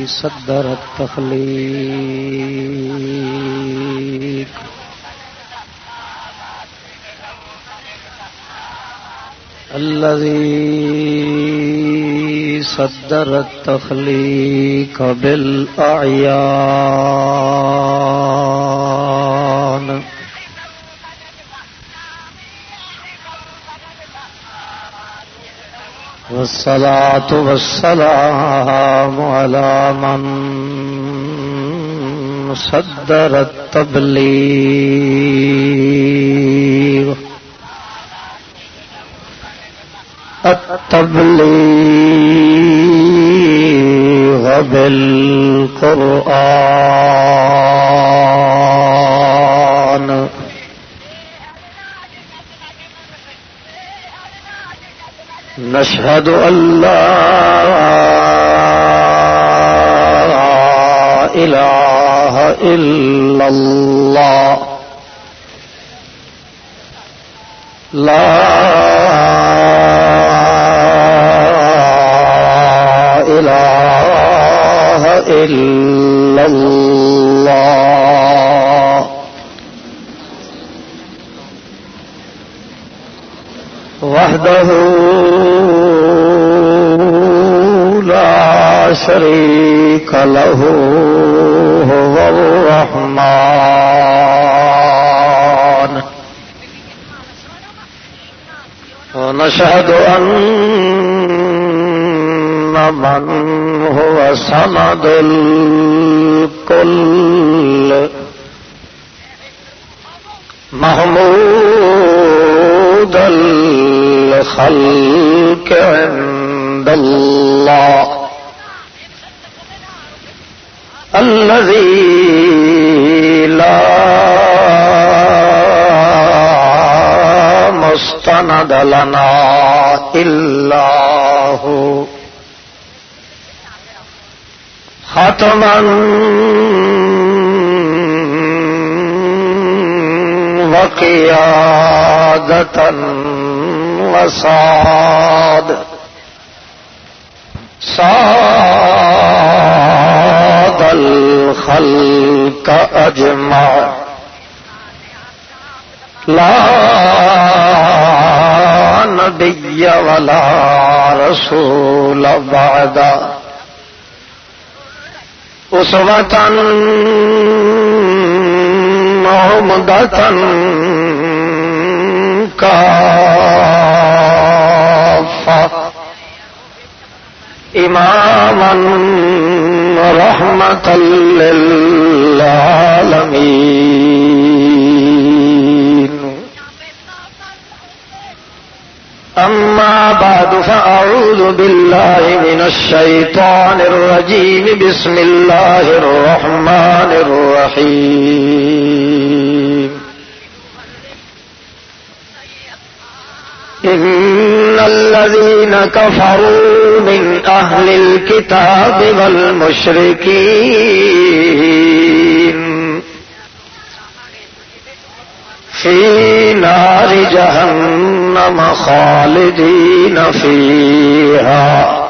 صدر التخلیق الذي صدر التخليق بالأعيان والصلاة والسلام على من صدر التبليغ بالقرآن نشهد أن لا إله إلا الله لا إله إلا الله وحده لا شريك له هو الرحمن ونشهد أن من هو صمد الكل محمود الخلق عند الله الذي لا مستند لنا إلا هو ختما وقيادة وصاد الخلق أجمع لا نبي ولا رسول بعد أسوة محمدة كافة إماما رحمة للعالمين أما بعد فأعوذ بالله من الشيطان الرجيم بسم الله الرحمن الرحيم إن الذين كفروا من أهل الكتاب والمشركين في نار جهنم خالدين فيها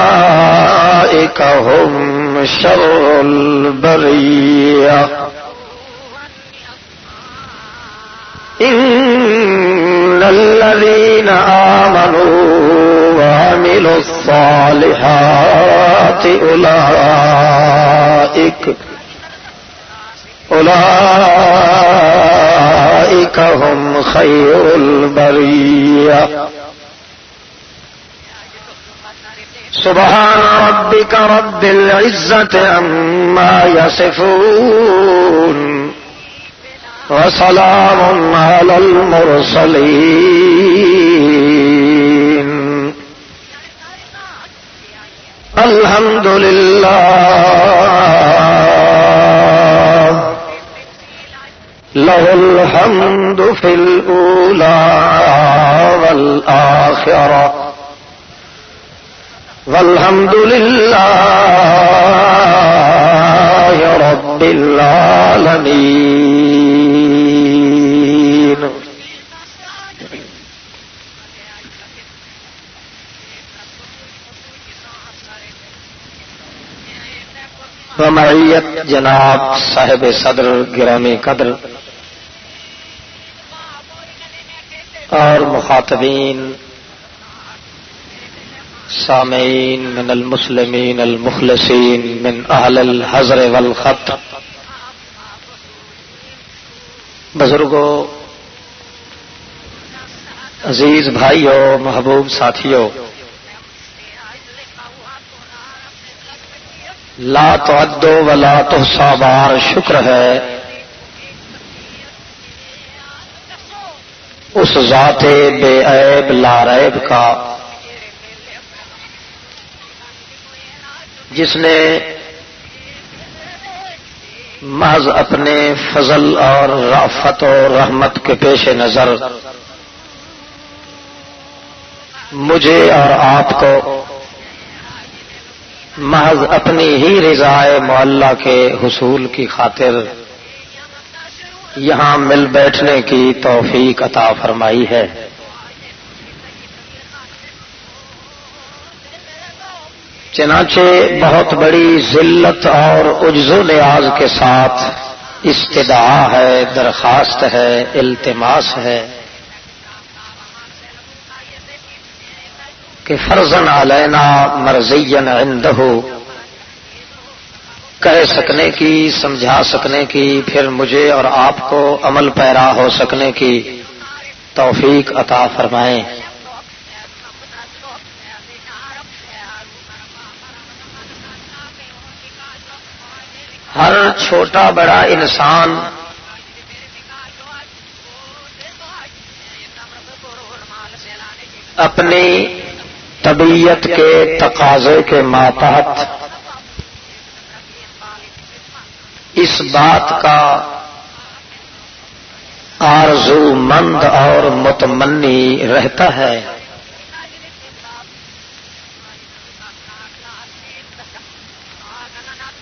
أولئك هم شر البرية إن الذين آمنوا وعملوا الصالحات أولئك هم خير البرية سبحان ربك رب العزة عما يصفون وسلام على المرسلين الحمد لله له الحمد في الأولى والآخرة والحمد لله رب العالمين ومعیت جناب صاحب صدر گرامی قدر اور مخاطبین سامعین من المسلمین المخلصین من اہل الحضر والخط، بزرگوں، عزیز بھائیوں، محبوب ساتھیوں، لا تعد ولا تحصى بار شکر ہے اس ذات بے عیب لا ریب کا جس نے محض اپنے فضل اور رافت و رحمت کے پیش نظر مجھے اور آپ کو محض اپنی ہی رضائے معلیٰ کے حصول کی خاطر یہاں مل بیٹھنے کی توفیق عطا فرمائی ہے۔ چنانچہ بہت بڑی ذلت اور عجز و نیاز کے ساتھ استدعا ہے، درخواست ہے، التماس ہے کہ فرضاً علینا مرضیاً عندہ کہہ سکنے کی، سمجھا سکنے کی، پھر مجھے اور آپ کو عمل پیرا ہو سکنے کی توفیق عطا فرمائیں۔ ہر چھوٹا بڑا انسان اپنی طبیعت کے تقاضے کے ماتحت اس بات کا آرزو مند اور متمنی رہتا ہے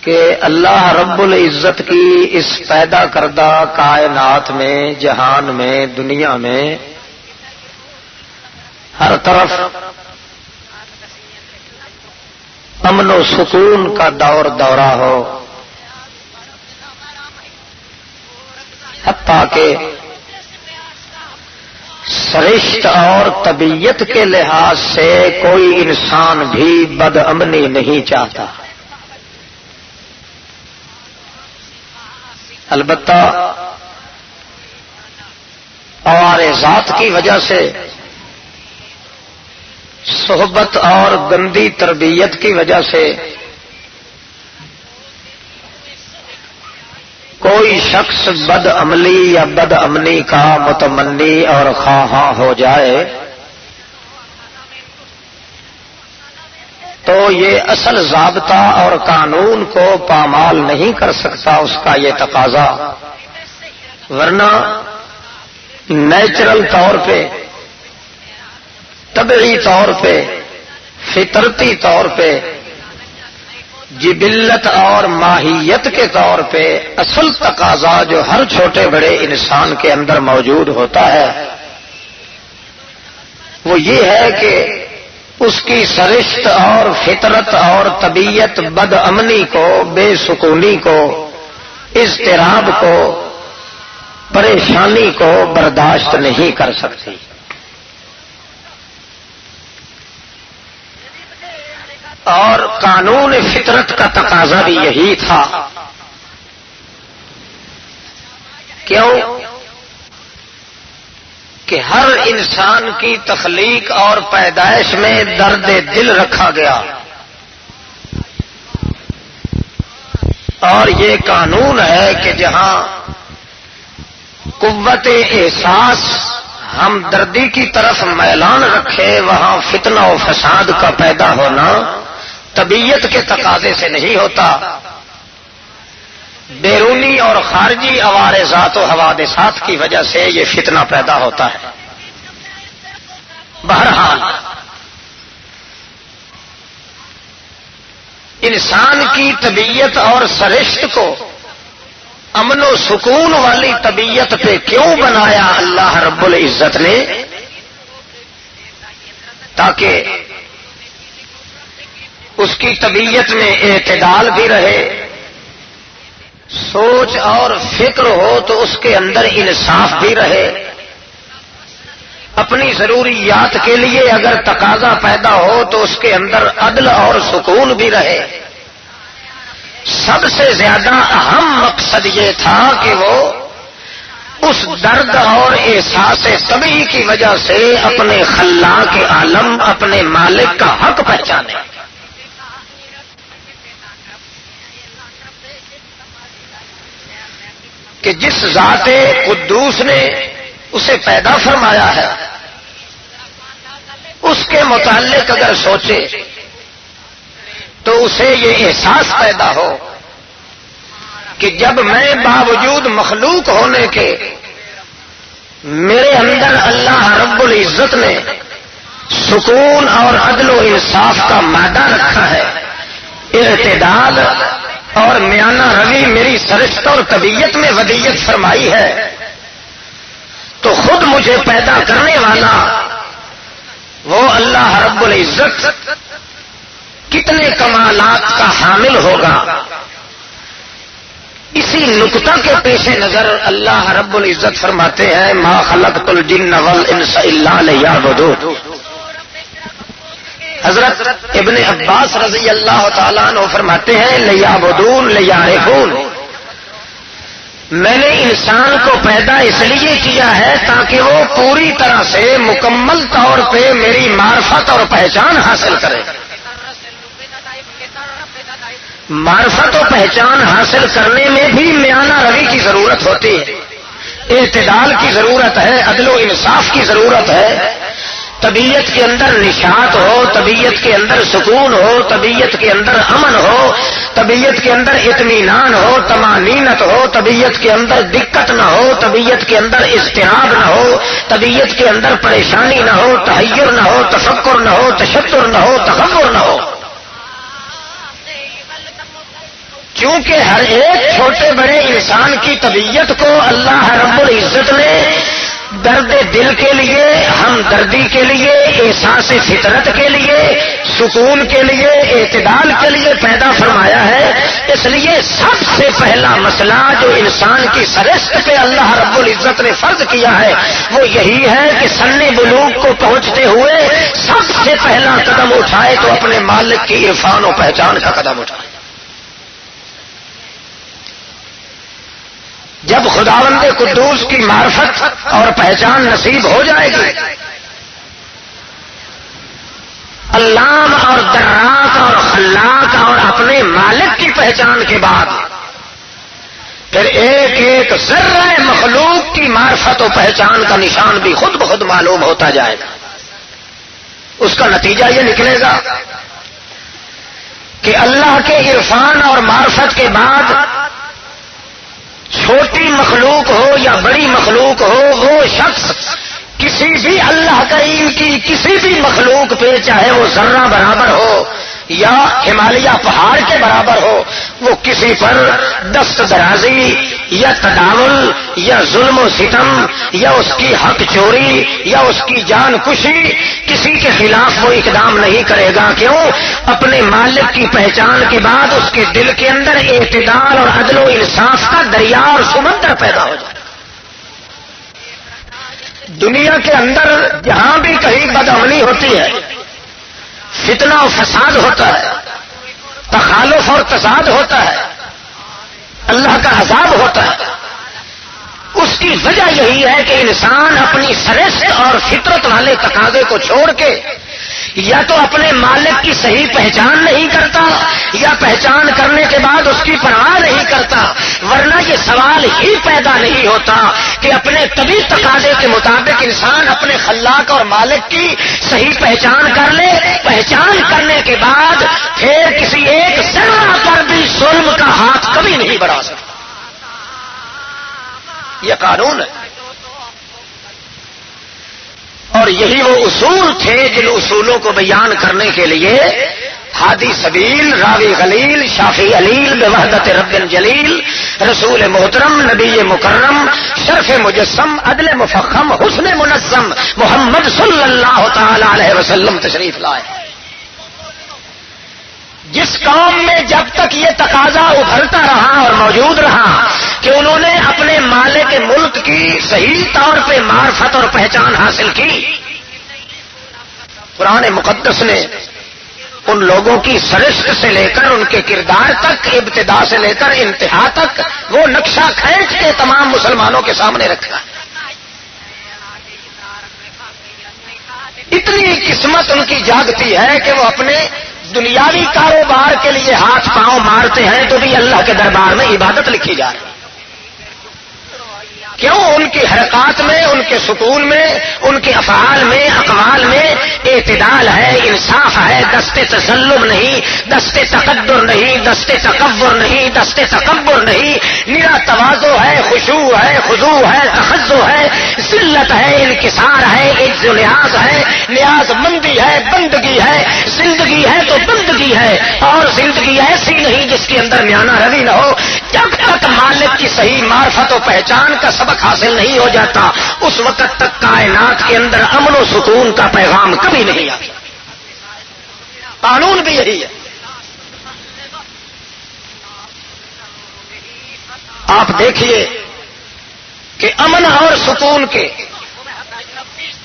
کہ اللہ رب العزت کی اس پیدا کردہ کائنات میں، جہان میں، دنیا میں ہر طرف امن و سکون کا دور دورہ ہو، حتیٰ کہ سرشت اور طبیعت کے لحاظ سے کوئی انسان بھی بد امنی نہیں چاہتا۔ البتہ عوارضات کی وجہ سے، صحبت اور گندی تربیت کی وجہ سے کوئی شخص بد عملی یا بد امنی کا متمنی اور خواہاں ہو جائے تو یہ اصل ضابطہ اور قانون کو پامال نہیں کر سکتا اس کا یہ تقاضا، ورنہ نیچرل طور پہ، طبعی طور پہ، فطرتی طور پہ، جبلت اور ماہیت کے طور پہ اصل تقاضا جو ہر چھوٹے بڑے انسان کے اندر موجود ہوتا ہے وہ یہ ہے کہ اس کی سرشت اور فطرت اور طبیعت بد امنی کو، بے سکونی کو، اضطراب کو، پریشانی کو برداشت نہیں کر سکتی۔ اور قانون فطرت کا تقاضا بھی یہی تھا۔ کیوں کہ ہر انسان کی تخلیق اور پیدائش میں درد دل رکھا گیا، اور یہ قانون ہے کہ جہاں قوت احساس ہمدردی کی طرف میلان رکھے وہاں فتنہ و فساد کا پیدا ہونا طبیعت کے تقاضے سے نہیں ہوتا، بیرونی اور خارجی عوارضات و حوادثات کی وجہ سے یہ فتنہ پیدا ہوتا ہے۔ بہرحال انسان کی طبیعت اور سرشت کو امن و سکون والی طبیعت پہ کیوں بنایا اللہ رب العزت نے؟ تاکہ اس کی طبیعت میں اعتدال بھی رہے، سوچ اور فکر ہو تو اس کے اندر انصاف بھی رہے، اپنی ضروریات کے لیے اگر تقاضا پیدا ہو تو اس کے اندر عدل اور سکون بھی رہے۔ سب سے زیادہ اہم مقصد یہ تھا کہ وہ اس درد اور احساس طبیعی کی وجہ سے اپنے خلاق عالم، اپنے مالک کا حق پہچانے۔ کہ جس ذات قدوس نے اسے پیدا فرمایا ہے اس کے متعلق اگر سوچے تو اسے یہ احساس پیدا ہو کہ جب میں باوجود مخلوق ہونے کے میرے اندر اللہ رب العزت نے سکون اور عدل و انصاف کا مادہ رکھا ہے، اعتدال اور میانہ روی میری سرشت اور طبیعت میں ودیت فرمائی ہے، تو خود مجھے پیدا کرنے والا وہ اللہ رب العزت کتنے کمالات کا حامل ہوگا۔ اسی نقطہ کے پیش نظر اللہ رب العزت فرماتے ہیں ما خلقت الجن والانس الا لیعبدون۔ حضرت ابن عباس رضی اللہ تعالیٰ عنہ فرماتے ہیں لیعبدون لیعرفون، میں نے انسان کو پیدا اس لیے کیا ہے تاکہ وہ پوری طرح سے مکمل طور پہ میری معرفت اور پہچان حاصل کرے۔ معرفت و پہچان حاصل کرنے میں بھی میانہ روی کی ضرورت ہوتی ہے، اعتدال کی ضرورت ہے، عدل و انصاف کی ضرورت ہے۔ طبیعت کے اندر نشاط ہو، طبیعت کے اندر سکون ہو، طبیعت کے اندر امن ہو، طبیعت کے اندر اطمینان ہو، طمانینت ہو، طبیعت کے اندر دقت نہ ہو، طبیعت کے اندر اضطراب نہ ہو، طبیعت کے اندر پریشانی نہ ہو، تحیر نہ ہو، تفکر نہ ہو، تشتر نہ ہو، تکبر نہ ہو۔ کیونکہ ہر ایک چھوٹے بڑے انسان کی طبیعت کو اللہ رب العزت نے درد دل کے لیے، ہمدردی کے لیے، احساس فطرت کے لیے، سکون کے لیے، اعتدال کے لیے پیدا فرمایا ہے۔ اس لیے سب سے پہلا مسئلہ جو انسان کی سرشت پہ اللہ رب العزت نے فرض کیا ہے وہ یہی ہے کہ سن بلوغ کو پہنچتے ہوئے سب سے پہلا قدم اٹھائے تو اپنے مالک کی عرفان و پہچان کا قدم اٹھائے۔ جب خداوند قدوس کی معرفت اور پہچان نصیب ہو جائے گی، علام اور دراک اور خلاق اور اپنے مالک کی پہچان کے بعد پھر ایک ایک ذرہ مخلوق کی معرفت و پہچان کا نشان بھی خود بخود معلوم ہوتا جائے گا۔ اس کا نتیجہ یہ نکلے گا کہ اللہ کے عرفان اور معرفت کے بعد چھوٹی مخلوق ہو یا بڑی مخلوق ہو، وہ شخص کسی بھی اللہ کریم کی کسی بھی مخلوق پہ چاہے وہ ذرہ برابر ہو یا ہمالیہ پہاڑ کے برابر ہو، وہ کسی پر دست درازی یا تداول یا ظلم و ستم یا اس کی حق چوری یا اس کی جان کشی کسی کے خلاف وہ اقدام نہیں کرے گا۔ کیوں؟ اپنے مالک کی پہچان کے بعد اس کے دل کے اندر اعتدال اور عدل و انصاف کا دریا اور سمندر پیدا ہو جائے۔ دنیا کے اندر جہاں بھی کہیں بدامنی ہوتی ہے، فتنہ و فساد ہوتا ہے، تخالف اور تضاد ہوتا ہے، اللہ کا عذاب ہوتا ہے، اس کی وجہ یہی ہے کہ انسان اپنی سرشت اور فطرت والے تقاضے کو چھوڑ کے یا تو اپنے مالک کی صحیح پہچان نہیں کرتا یا پہچان کرنے کے بعد اس کی پرواہ نہیں کرتا، ورنہ یہ سوال ہی پیدا نہیں ہوتا کہ اپنے طبی تقاضے کے مطابق انسان اپنے خلاق اور مالک کی صحیح پہچان کر لے، پہچان کرنے کے بعد پھر کسی ایک ذرہ پر بھی ظلم کا ہاتھ کبھی نہیں بڑھا سکتا۔ یہ قانون ہے، اور یہی وہ اصول تھے جن اصولوں کو بیان کرنے کے لیے ہادی سبیل، راوی غلیل، شافی علیل، بوحدت رب جلیل، رسول محترم، نبی مکرم، شرف مجسم، عدل مفخم، حسن منظم محمد صلی اللہ تعالی علیہ وسلم تشریف لائے۔ جس قوم میں جب تک یہ تقاضا ابھرتا رہا اور موجود رہا کہ انہوں نے اپنے مالک ملک کی صحیح طور پہ معرفت اور پہچان حاصل کی، قرآن مقدس نے ان لوگوں کی سرشت سے لے کر ان کے کردار تک، ابتدا سے لے کر انتہا تک وہ نقشہ کھینچ کے تمام مسلمانوں کے سامنے رکھا۔ اتنی قسمت ان کی جاگتی ہے کہ وہ اپنے دنیاوی کاروبار کے لیے ہاتھ پاؤں مارتے ہیں تو بھی اللہ کے دربار میں عبادت لکھی جا رہی ہے۔ کیوں؟ ان کی حرکات میں، ان کے سکون میں، ان کے افعال میں، اقوال میں اعتدال ہے، انصاف ہے، دست تسلم نہیں، دست تقدر نہیں، دست تکبر نہیں، دست تکبر نہیں، نرا تواضع ہے، خشوع ہے، خضوع ہے، تخضع ہے، ذلت ہے، انکسار ہے، عجز و نیاز ہے، نیاز مندی ہے، بندگی ہے، زندگی ہے تو بندگی ہے، اور زندگی ایسی نہیں جس کے اندر میانہ روی نہ ہو۔ جب تک مالک کی صحیح معرفت و پہچان کا سبق حاصل نہیں ہو جاتا اس وقت تک کائنات کے اندر امن و سکون کا پیغام کبھی نہیں آتا۔ قانون بھی یہی ہے۔ آپ دیکھیے کہ امن اور سکون کے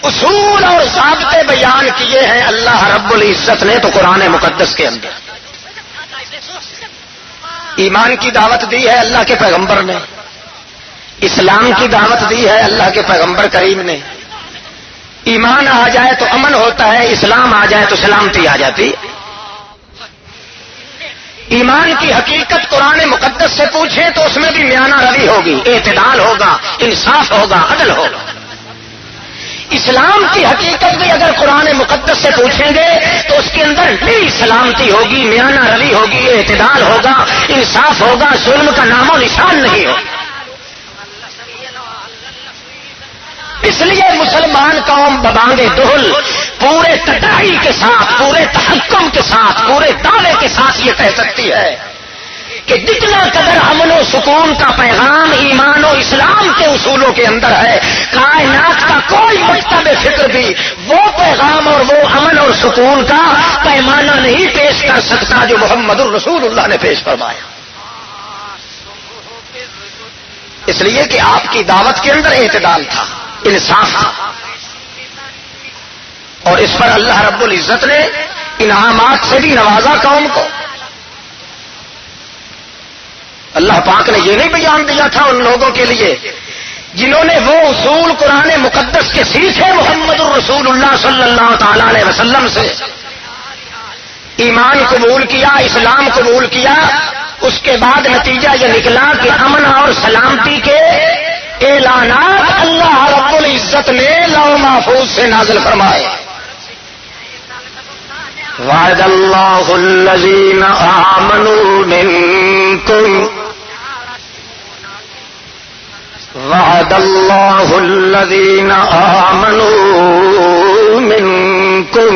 اصول اور ضابطے بیان کیے ہیں اللہ رب العزت نے تو قرآن مقدس کے اندر۔ ایمان کی دعوت دی ہے اللہ کے پیغمبر نے، اسلام کی دعوت دی ہے اللہ کے پیغمبر کریم نے۔ ایمان آ جائے تو امن ہوتا ہے، اسلام آ جائے تو سلامتی آ جاتی۔ ایمان کی حقیقت قرآن مقدس سے پوچھیں تو اس میں بھی میانہ روی ہوگی، اعتدال ہوگا، انصاف ہوگا، عدل ہوگا۔ اسلام کی حقیقت بھی اگر قرآن مقدس سے پوچھیں گے تو اس کے اندر نئی سلامتی ہوگی، میانہ روی ہوگی، اعتدال ہوگا، انصاف ہوگا، ظلم کا نام و نشان نہیں ہوگا۔ اس لیے مسلمان قوم ببانگ دہل پورے کٹائی کے ساتھ، پورے تحکم کے ساتھ، پورے دعوے کے ساتھ یہ کہہ سکتی ہے کہ جتنا قدر امن و سکون کا پیغام ایمان و اسلام کے اصولوں کے اندر ہے، کائنات کا کوئی مکتب فکر بھی وہ پیغام اور وہ امن اور سکون کا پیمانہ نہیں پیش کر سکتا جو محمد الرسول اللہ نے پیش فرمایا۔ اس لیے کہ آپ کی دعوت کے اندر اعتدال تھا، انصاف تھا، اور اس پر اللہ رب العزت نے انعامات سے بھی نوازا قوم کو۔ اللہ پاک نے یہ نہیں بیان دیا تھا ان لوگوں کے لیے جنہوں نے وہ اصول قرآن مقدس کے سیکھے محمد الرسول اللہ صلی اللہ تعالی علیہ وسلم سے، ایمان قبول کیا، اسلام قبول کیا، اس کے بعد نتیجہ یہ نکلا کہ امن اور سلامتی کے اعلانات اللہ رب العزت نے لوح محفوظ سے نازل فرمائے۔ وعد اللہ الذین آمنوا منکم، وعد اللہ الذین آمنوا منکم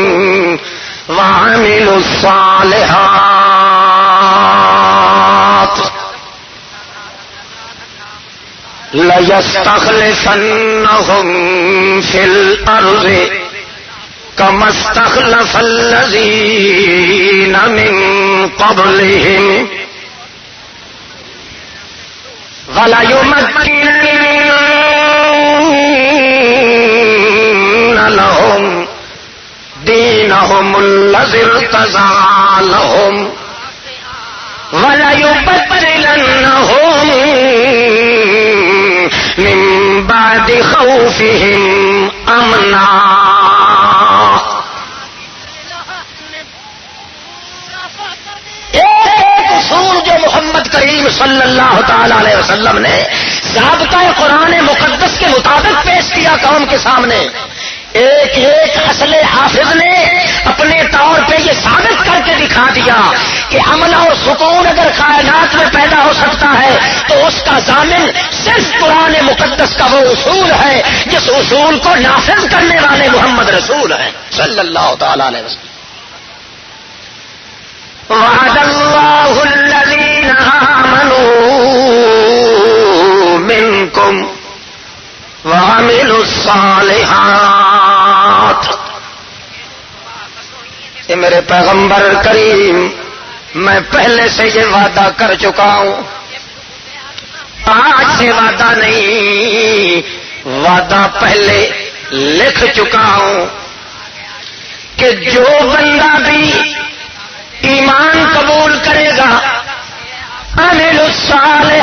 وعملوا الصالحات لَيَسْتَخْلِفَنَّهُمْ فِي الْأَرْضِ كَمَا اسْتَخْلَفَ الَّذِينَ مِنْ قَبْلِهِمْ وَلَيُمَكِّنَنَّ لَهُمْ دِينَهُمُ الَّذِي ارْتَضَىٰ لَهُمْ وَلَيُبَدِّلَنَّهُمْ من بعد خوفهم امنا۔ ایک اصول جو محمد کریم صلی اللہ تعالی علیہ وسلم نے ضابطۂ قرآن مقدس کے مطابق پیش کیا قوم کے سامنے، ایک ایک اصل حافظ نے اپنے طور پہ یہ ثابت کر کے دکھا دیا کہ امن اور سکون اگر کائنات میں پیدا ہو سکتا ہے تو اس کا ضامن صرف قرآن مقدس کا وہ اصول ہے جس اصول کو نافذ کرنے والے محمد رسول ہیں صلی اللہ تعالی علیہ وسلم۔ وعد اللہ الذین آمنوا منکم وعملوا الصالحات، اے میرے پیغمبر کریم میں پہلے سے یہ وعدہ کر چکا ہوں، آج سے وعدہ نہیں، وعدہ پہلے لکھ چکا ہوں کہ جو بندہ بھی ایمان قبول کرے گا، عامل الصالحات،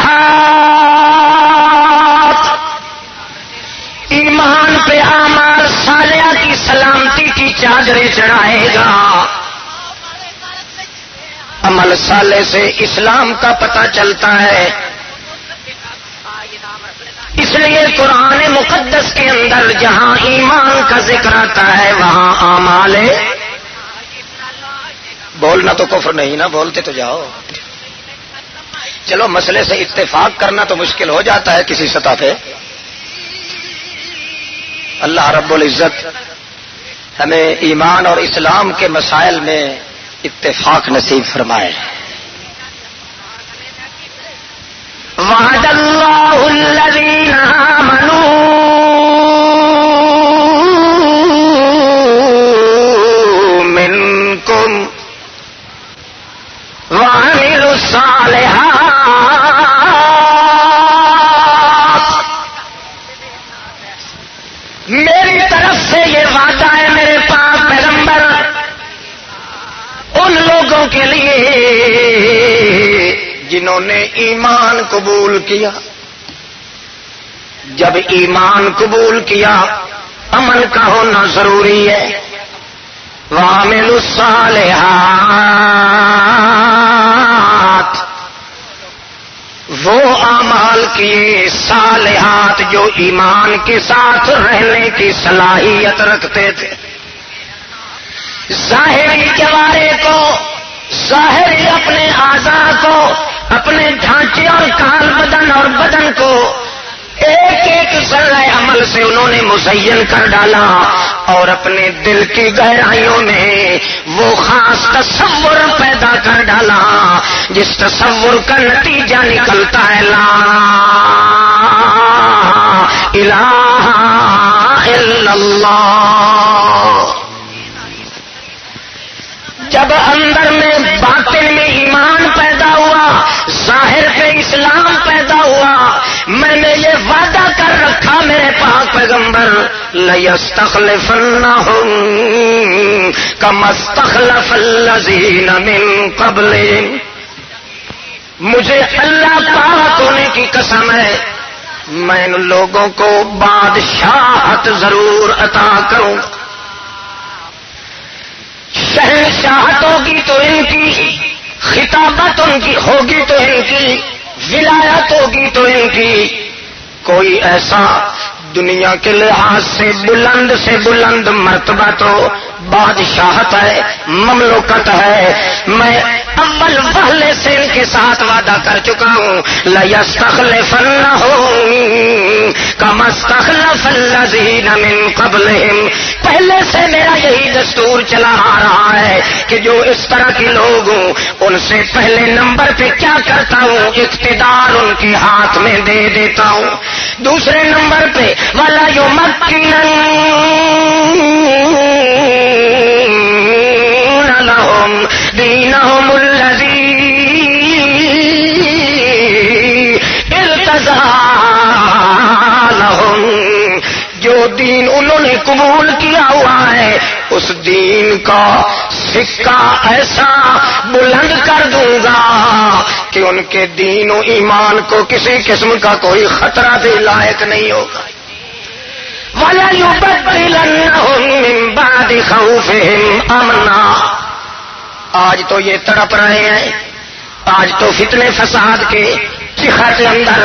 ایمان پہ اعمال صالحہ کی سلامتی کی چادریں چڑھائے گا۔ عمل صالح سے اسلام کا پتہ چلتا ہے، اس لیے قرآن مقدس کے اندر جہاں ایمان کا ذکر آتا ہے وہاں اعمال ہے۔ بولنا تو کفر نہیں نا، بولتے تو جاؤ۔ چلو مسئلے سے اتفاق کرنا تو مشکل ہو جاتا ہے کسی سطح پہ۔ اللہ رب العزت ہمیں ایمان اور اسلام کے مسائل میں اتفاق نصیب فرمائے۔ وعد اللہ الذین آمنوا منکم وعملوا الصالحات، میری طرف سے یہ وعدہ ہے میرے پاک پیغمبر ان لوگوں کے لیے جنہوں نے ایمان قبول کیا۔ جب ایمان قبول کیا عمل کا ہونا ضروری ہے۔ وَعَمِلُوا الصَّالِحَاتِ، وہ اعمال کیے صالحات جو ایمان کے ساتھ رہنے کی صلاحیت رکھتے تھے، ظاہری جوارے کو، ظاہری اپنے اعضاء کو، اپنے ڈھانچے اور کال بدن اور بدن کو ایک ایک ذرہ عمل سے انہوں نے مزین کر ڈالا، اور اپنے دل کی گہرائیوں میں وہ خاص تصور پیدا کر ڈالا جس تصور کا نتیجہ نکلتا ہے لا الہ الا اللہ۔ جب اندر میں باطن میں ایمان پیدا ہوا، ظاہر پہ اسلام پیدا ہوا، میں نے یہ وعدہ کر رکھا میرے پاک پیغمبر لَيَسْتَخْلِفَنَّهُمْ كَمَا اسْتَخْلَفَ الَّذِينَ مِن قَبْلِهِمْ، مجھے اللہ پاک ہونے کی قسم ہے میں ان لوگوں کو بادشاہت ضرور عطا کروں۔ شہنشاہت ہوگی تو ان کی، خطابت ان کی ہوگی تو ان کی، ولایت ہوگی تو ان کی۔ کوئی ایسا دنیا کے لحاظ سے بلند مرتبہ تو بادشاہت ہے، مملوکت ہے، میں اول پہلے سے ان کے ساتھ وعدہ کر چکا ہوں لَيَسْتَخْلِفَنَّهُمْ كَمَا اسْتَخْلَفَ الَّذِينَ مِن قَبْلِهِمْ، پہلے سے میرا یہی دستور چلا آ رہا ہے کہ جو اس طرح کے لوگ ہوں ان سے پہلے نمبر پہ کیا کرتا ہوں، اقتدار ان کے ہاتھ میں دے دیتا ہوں۔ دوسرے نمبر پہ وَلَا يُمَكِّنَنَّ لَهُمْ دِينَهُمُ الَّذِي ارْتَضَىٰ لَهُمْ، جو دین انہوں نے قبول کیا ہوا ہے اس دین کا سکہ ایسا بلند کر دوں گا کہ ان کے دین و ایمان کو کسی قسم کا کوئی خطرہ بھی لائق نہیں ہوگا۔ وَلَا يُبَدِّلَنَّهُم مِّن بَعْدِ خَوْفِهِمْ أَمْنًا، آج تو یہ تڑپ رہے ہیں، آج تو فتنے فساد کے چخا کے اندر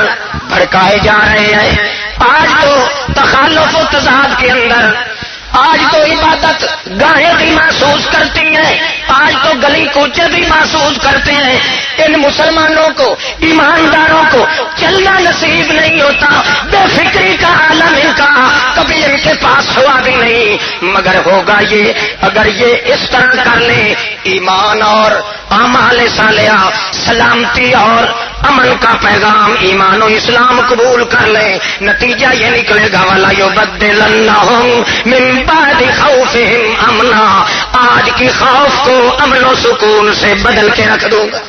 بھڑکائے جا رہے ہیں، آج تو تخالف و تضاد کے اندر، آج تو عبادت گاہیں بھی محسوس کرتی ہیں، آج تو گلی کوچے بھی محسوس کرتے ہیں۔ ان مسلمانوں کو، ایمانداروں کو چلنا نصیب نہیں ہوتا، بے فکری کا عالم ان کا کبھی ان کے پاس ہوا بھی نہیں، مگر ہوگا یہ اگر یہ اس طرح کر لیں، ایمان اور اعمال صالحہ، سلامتی اور امن کا پیغام، ایمان و اسلام قبول کر لیں، نتیجہ یہ نکلے گا وَلَا يُبَدِّلَنَّهُم مِّن بَعْدِ خَوْفِهِمْ أَمْنًا، آج کی خوف کو امن و سکون سے بدل کے رکھ دوں گا.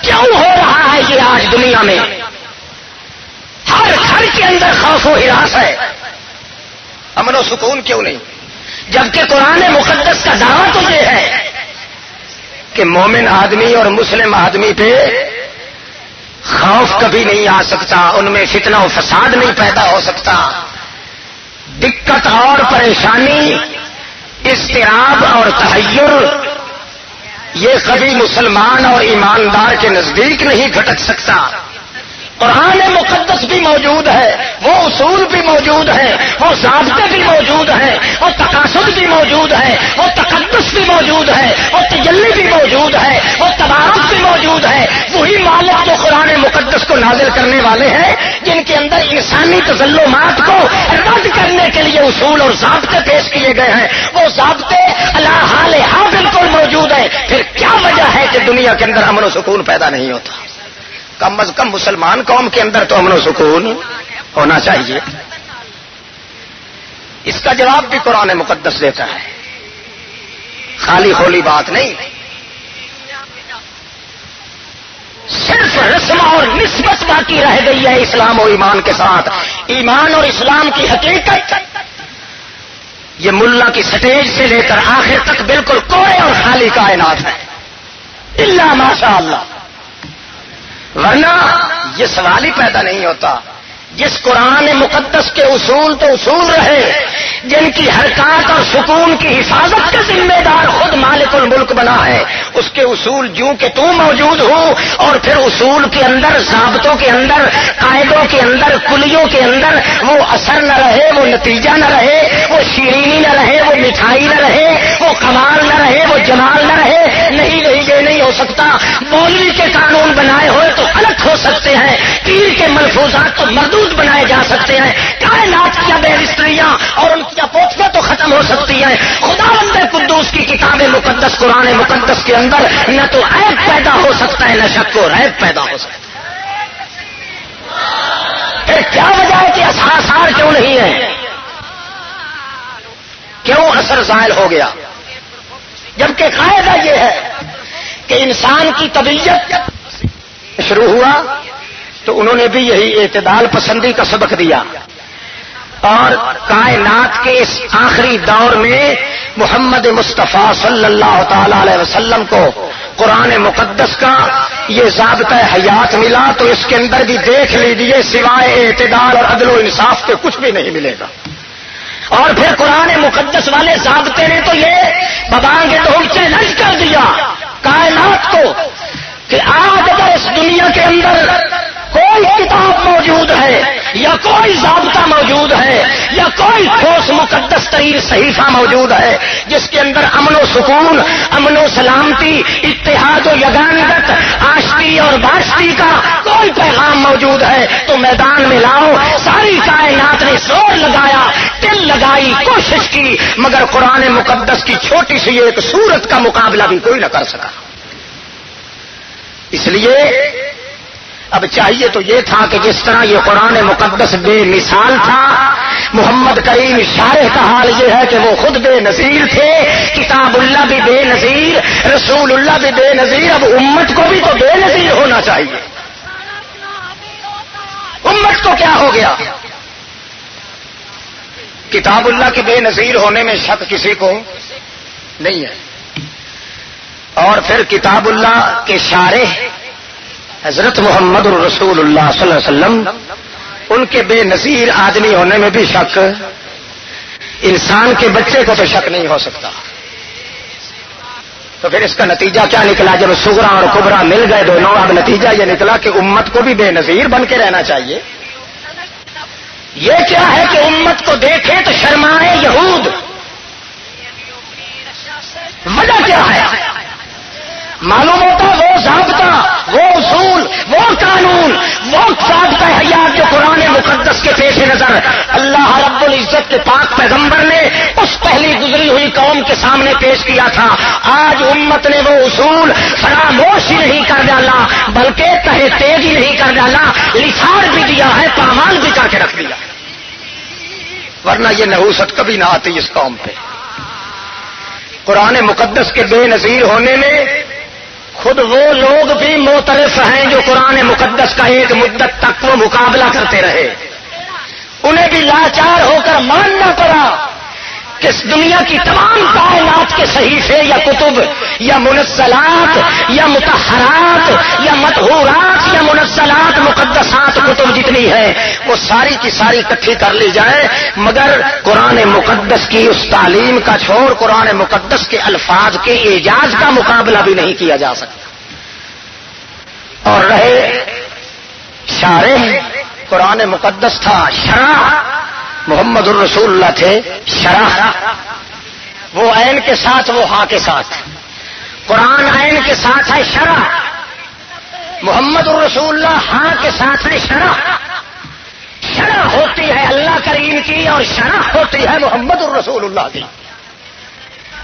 کیوں ہو رہا ہے یہ آج دنیا میں؟ ہر گھر کے اندر خوف و ہراس ہے، امن و سکون کیوں نہیں؟ جبکہ قرآن مقدس کا دعویٰ تو یہ ہے کہ مومن آدمی اور مسلم آدمی پہ خوف کبھی نہیں آ سکتا، ان میں فتنہ و فساد نہیں پیدا ہو سکتا، دقت اور پریشانی، اضطراب اور تحیر یہ کبھی مسلمان اور ایماندار کے نزدیک نہیں گھٹک سکتا. قرآن مقدس بھی موجود ہے، وہ اصول بھی موجود ہیں، وہ ضابطے بھی موجود ہیں، وہ تقاصد بھی موجود ہے، وہ تقدس بھی موجود ہے، وہ تجلی بھی موجود ہے، وہ تبارک بھی موجود ہے. وہی مالک جو قرآن مقدس کو نازل کرنے والے ہیں، جن کے اندر انسانی تظلمات کو رد کرنے کے لیے اصول اور ضابطے پیش کیے گئے ہیں، وہ ضابطے علی حال حال بالکل موجود ہیں. پھر کیا وجہ ہے کہ دنیا کے اندر امن و سکون پیدا نہیں ہوتا؟ کم از کم مسلمان قوم کے اندر تو امن و سکون ہونا چاہیے. اس کا جواب بھی قرآن مقدس دیتا ہے، خالی خولی بات نہیں. صرف رسم اور نسبت باقی رہ گئی ہے اسلام و ایمان کے ساتھ. ایمان اور اسلام کی حقیقت یہ ملا کی سٹیج سے لے کر آخر تک بالکل کوڑے اور خالی کائنات ہے، الا ماشاء اللہ. ورنہ یہ سوال ہی پیدا نہیں ہوتا. جس قرآن مقدس کے اصول تو اصول رہے، جن کی حرکات اور سکون کی حفاظت کا ذمہ دار خود مالک الملک بنا ہے، اس کے اصول جوں کہ تو موجود ہو، اور پھر اصول کے اندر، ضابطوں کے اندر، قاعدوں کے اندر، کلیوں کے اندر وہ اثر نہ رہے، وہ نتیجہ نہ رہے، وہ شیرینی نہ رہے، وہ مٹھائی نہ رہے، وہ کمال نہ رہے، وہ جمال نہ رہے. نہیں یہ نہیں ہو سکتا. مولوی کے قانون بنائے ہوئے تو الگ ہو سکتے ہیں، پیر کے ملفوظات تو مردود بنائے جا سکتے ہیں، کائنات کی بے رستریاں اور ان کی اپوتیاں تو ختم ہو سکتی ہیں. خداوند قدوس کی کتاب مقدس قرآن مقدس کے اندر نہ تو عیب پیدا ہو سکتا ہے، نہ شک و ریب پیدا ہو سکتا ہے. پھر کیا وجہ ہے کہ آثار کیوں نہیں ہے؟ کیوں اثر زائل ہو گیا؟ جبکہ قاعدہ یہ ہے کہ انسان کی طبیعت شروع ہوا تو انہوں نے بھی یہی اعتدال پسندی کا سبق دیا، اور کائنات کے اس آخری دور میں محمد مصطفیٰ صلی اللہ تعالی علیہ وسلم کو قرآن مقدس کا یہ ضابطہ حیات ملا، تو اس کے اندر بھی دیکھ لیجیے سوائے اعتدال اور عدل و انصاف کے کچھ بھی نہیں ملے گا. اور پھر قرآن مقدس والے ضابطے نے تو یہ ببانگ دھوم چیلنج کر دیا کائنات کو کہ آج اگر اس دنیا کے اندر کوئی کتاب موجود ہے یا کوئی ضابطہ موجود ہے یا کوئی ٹھوس مقدس ترین صحیفہ موجود ہے جس کے اندر امن و سکون، امن و سلامتی، اتحاد و یگانگت، آشتی اور باشتی کا کوئی پیغام موجود ہے تو میدان میں لاؤ. ساری کائنات نے زور لگایا، دل لگائی، کوشش کی، مگر قرآن مقدس کی چھوٹی سی ایک سورت کا مقابلہ بھی کوئی نہ کر سکا. اس لیے اب چاہیے تو یہ تھا کہ جس طرح یہ قرآن مقدس بے مثال تھا، محمد کریم شارح کا حال یہ ہے کہ وہ خود بے نظیر تھے، کتاب اللہ بھی بے نظیر، رسول اللہ بھی بے نظیر. اب امت کو بھی تو بے نظیر ہونا چاہیے. امت کو کیا ہو گیا؟ کتاب اللہ کے بے نظیر ہونے میں شک کسی کو نہیں ہے. اور پھر کتاب اللہ کے شارح حضرت محمد الرسول اللہ صلی اللہ علیہ وسلم، ان کے بے نظیر آدمی ہونے میں بھی شک، انسان کے بچے کو تو شک نہیں ہو سکتا. تو پھر اس کا نتیجہ کیا نکلا؟ جب صغرا اور کبرا مل گئے دونوں، اب نتیجہ یہ نکلا کہ امت کو بھی بے نظیر بن کے رہنا چاہیے. یہ کیا ہے کہ امت کو دیکھے تو شرمائے یہود. وجہ کیا ہے؟ معلوم ہوتا وہ ضابطہ، وہ اصول، وہ قانون، وہ ضابطہ حیات جو قرآن مقدس کے پیش نظر اللہ رب العزت کے پاک پیغمبر نے اس پہلی گزری ہوئی قوم کے سامنے پیش کیا تھا. آج امت نے وہ اصول فراموش ہی نہیں کر ڈالا، بلکہ تہے تیز ہی نہیں کر ڈالا، لسان بھی دیا ہے، پامال بھی کر کے رکھ دیا. ورنہ یہ نحوست کبھی نہ آتی اس قوم پہ. قرآن مقدس کے بے نظیر ہونے میں خود وہ لوگ بھی معترف ہیں جو قرآن مقدس کا ایک مدت تک وہ مقابلہ کرتے رہے. انہیں بھی لاچار ہو کر ماننا پڑا کہ اس دنیا کی تمام کائنات کے صحیفے یا کتب یا منزلات یا مطہرات یا مطہورات یا منزلات مقدسات کتب جتنی ہے وہ ساری کی ساری اکٹھی کر لی جائے، مگر قرآن مقدس کی اس تعلیم کا چھوڑ قرآن مقدس کے الفاظ کے اعجاز کا مقابلہ بھی نہیں کیا جا سکتا. اور رہے شارح، قرآن مقدس تھا شرح، محمد الرسول اللہ تھے شرح. وہ عین کے ساتھ وہ ہاں کے ساتھ، قرآن عین کے ساتھ ہے شرح، محمد الرسول اللہ ہاں کے ساتھ ہے شرح. شرح ہوتی ہے اللہ کریم کی اور شرح ہوتی ہے محمد الرسول اللہ کی.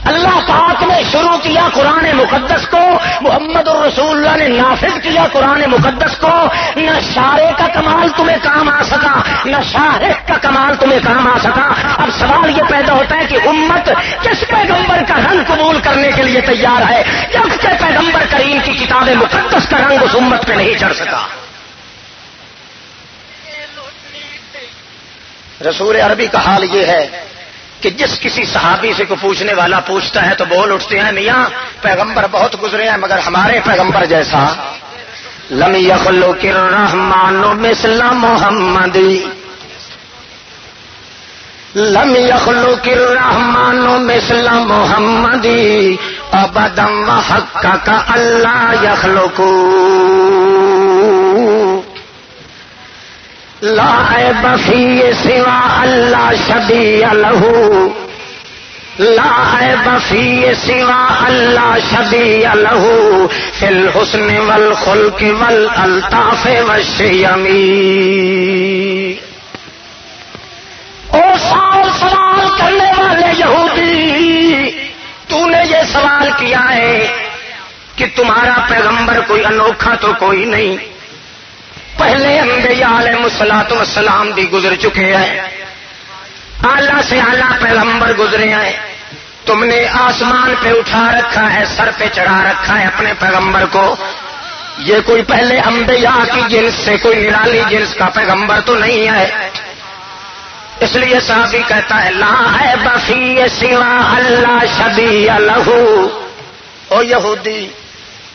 اللہ پاک نے شروع کیا قرآن مقدس کو، محمد الرسول اللہ نے نافذ کیا قرآن مقدس کو. نہ شارع کا کمال تمہیں کام آ سکا، نہ شارح کا کمال تمہیں کام آ سکا. اب سوال یہ پیدا ہوتا ہے کہ امت کس پیغمبر کا رنگ قبول کرنے کے لیے تیار ہے جب کہ پیغمبر کریم کی کتاب مقدس کا رنگ اس امت پہ نہیں چڑھ سکا. رسول عربی کا حال یہ ہے کہ جس کسی صحابی سے کو پوچھنے والا پوچھتا ہے تو بول اٹھتے ہیں میاں پیغمبر بہت گزرے ہیں مگر ہمارے پیغمبر جیسا لم یخلق الرحمن مثل محمد، لم یخلق الرحمن مثل محمد ابدا وحقق اللہ یخلق لا عیب فی سوا اللہ شبیہ لہ، لا عیب فی سوا اللہ شبیہ لہ فی الحسن والخلق والالطاف والشیم. او سوال کرنے والے یہودی، تو نے یہ سوال کیا ہے کہ تمہارا پیغمبر کوئی انوکھا تو کوئی نہیں. پہلے انبیاء علیہ الصلوۃ والسلام بھی گزر چکے ہیں، اعلیٰ سے اعلیٰ پیغمبر گزرے ہیں. تم نے آسمان پہ اٹھا رکھا ہے، سر پہ چڑھا رکھا ہے اپنے پیغمبر کو. یہ کوئی پہلے انبیاء کی جنس سے کوئی نرالی جنس کا پیغمبر تو نہیں ہے. اس لیے صحابی کہتا ہے لا عیب فی سوا اللہ شبیہ لہ. او یہودی،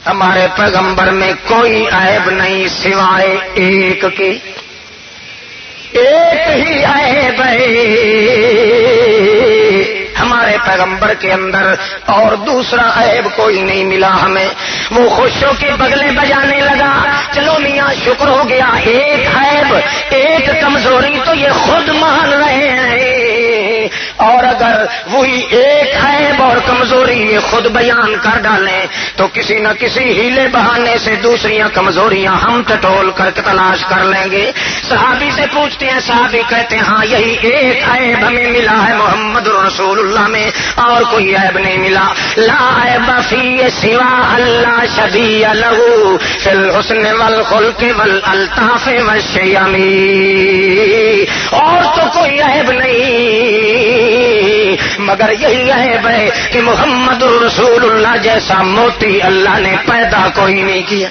ہمارے پیغمبر میں کوئی عیب نہیں سوائے ایک کی، ایک ہی عیب ہے ہمارے پیغمبر کے اندر، اور دوسرا عیب کوئی نہیں ملا ہمیں. وہ خوش ہو کے بغلے بجانے لگا. چلو میاں شکر ہو گیا، ایک عیب ایک کمزوری تو یہ خود مان رہے ہیں، اور اگر وہی ایک عیب اور کمزوری یہ خود بیان کر ڈالیں تو کسی نہ کسی ہیلے بہانے سے دوسریاں کمزوریاں ہم ٹٹول کر کے تلاش کر لیں گے. صحابی سے پوچھتے ہیں، صحابی کہتے ہیں ہاں یہی ایک عیب ہمیں ملا ہے محمد رسول اللہ میں، اور کوئی عیب نہیں ملا. لا عیب فی سوا اللہ شبیہ لہ فی الحسن والخلق والالطاف والشیم. اور تو کوئی عیب نہیں مگر یہی عیب ہے کہ محمد الرسول اللہ جیسا موتی اللہ نے پیدا کوئی نہیں کیا.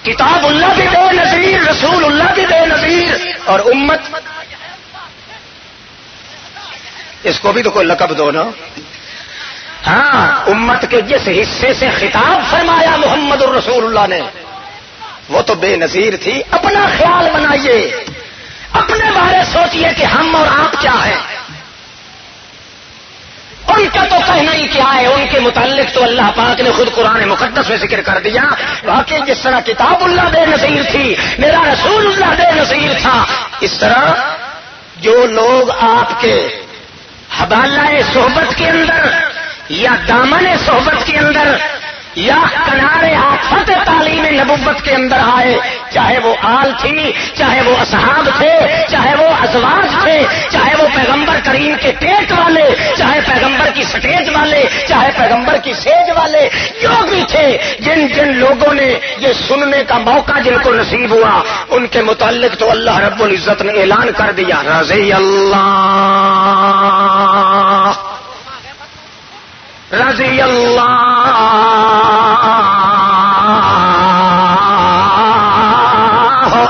کتاب اللہ بھی بے نظیر، رسول اللہ بھی بے نظیر، اور امت اس کو بھی تو کوئی لقب دو نا. ہاں، امت کے جس حصے سے خطاب فرمایا محمد الرسول اللہ نے وہ تو بے نظیر تھی. اپنا خیال بنائیے، اپنے بارے سوچئے کہ ہم اور آپ کیا ہیں. ان کا تو کہنا ہی کیا ہے، ان کے متعلق تو اللہ پاک نے خود قرآن مقدس میں ذکر کر دیا. واقعی جس طرح کتاب اللہ بے نظیر تھی، میرا رسول اللہ بے نظیر تھا، اس طرح جو لوگ آپ کے حوالہ صحبت کے اندر یا دامن صحبت کے اندر یا کنارے آفت تعلیم نبوت کے اندر آئے، چاہے وہ آل تھی، چاہے وہ اصحاب تھے، چاہے وہ ازواج تھے، چاہے وہ پیغمبر کریم کے پیٹ والے، چاہے پیغمبر کی سٹیج والے، چاہے پیغمبر کی سیج والے، جو بھی تھے، جن جن لوگوں نے یہ سننے کا موقع جن کو نصیب ہوا، ان کے متعلق تو اللہ رب العزت نے اعلان کر دیا، رضی اللہ رضی اللہ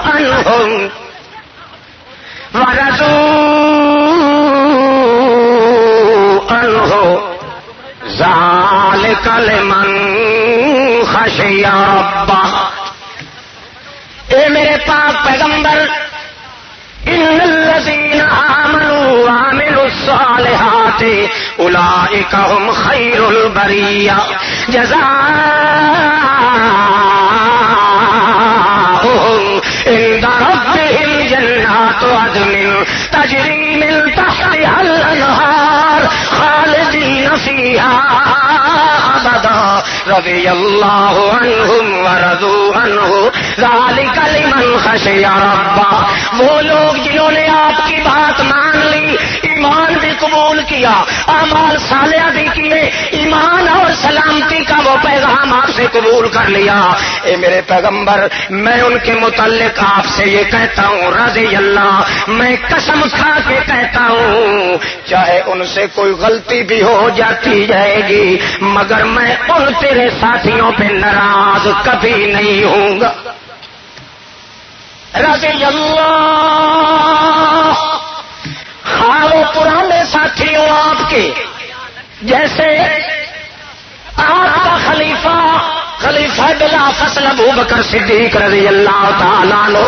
عنہم ورضوا عنہ ذالک لمن خشی ربہ۔ اے میرے پاک پیغمبر، ان الذین آمنوا وعملوا الصالحات اولئک هم خیر البریہ جزاؤہم عند ربهم جنات عدن تجری من تحتها الانہار خالدین فیہا ابدا رضی اللہ عنہم ورضوا عنہ ذالک لمن خشی ربہ۔ وہ لوگ جنہوں نے آپ کی بات مان لی، ایمان بھی قبول کیا، اعمال صالحہ بھی کیے، ایمان اور سلامتی کا وہ پیغام آپ سے قبول کر لیا، اے میرے پیغمبر میں ان کے متعلق آپ سے یہ کہتا ہوں، رضی اللہ، میں قسم کھا کے کہتا ہوں، چاہے ان سے کوئی غلطی بھی ہو جاتی جائے گی، مگر میں ان تیرے ساتھیوں پہ ناراض کبھی نہیں ہوں گا، رضی اللہ۔ ہاں وہ پرانے ساتھی ہوں آپ کے، جیسے آپ کا خلیفہ بلا فصل ابو بکر صدیق رضی اللہ تعالیٰ عنہ،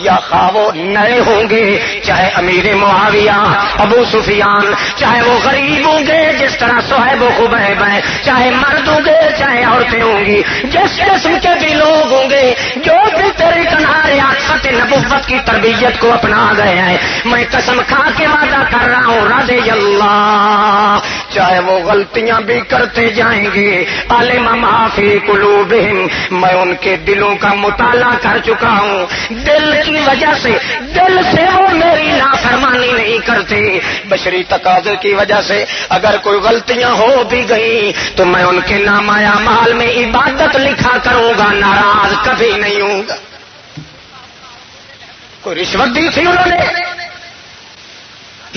یا خواہ وہ نئے ہوں گے، چاہے امیر معاویہ ابو سفیان، چاہے وہ غریب ہوں گے جس طرح صہیب و خبیب ہیں، چاہے مرد ہوں گے چاہے عورتیں ہوں گی، جس قسم کے بھی لوگ ہوں گے، جو بھی تیرے کنارے آفت نبوت کی تربیت کو اپنا گئے ہیں، میں قسم کھا کے وعدہ کر رہا ہوں، رضی اللہ، چاہے وہ غلطیاں بھی کرتے جائیں گے، علم ما فی قلوبہم، میں ان کے دلوں کا مطالعہ کر چکا ہوں، دل کی وجہ سے، دل سے وہ میری نافرمانی نہیں کرتے، بشری تقاضے کی وجہ سے اگر کوئی غلطیاں ہو بھی گئیں تو میں ان کے نامہ اعمال میں عبادت لکھا کروں گا، ناراض کبھی نہیں ہوں گا۔ کوئی رشوت دی تھی انہوں نے،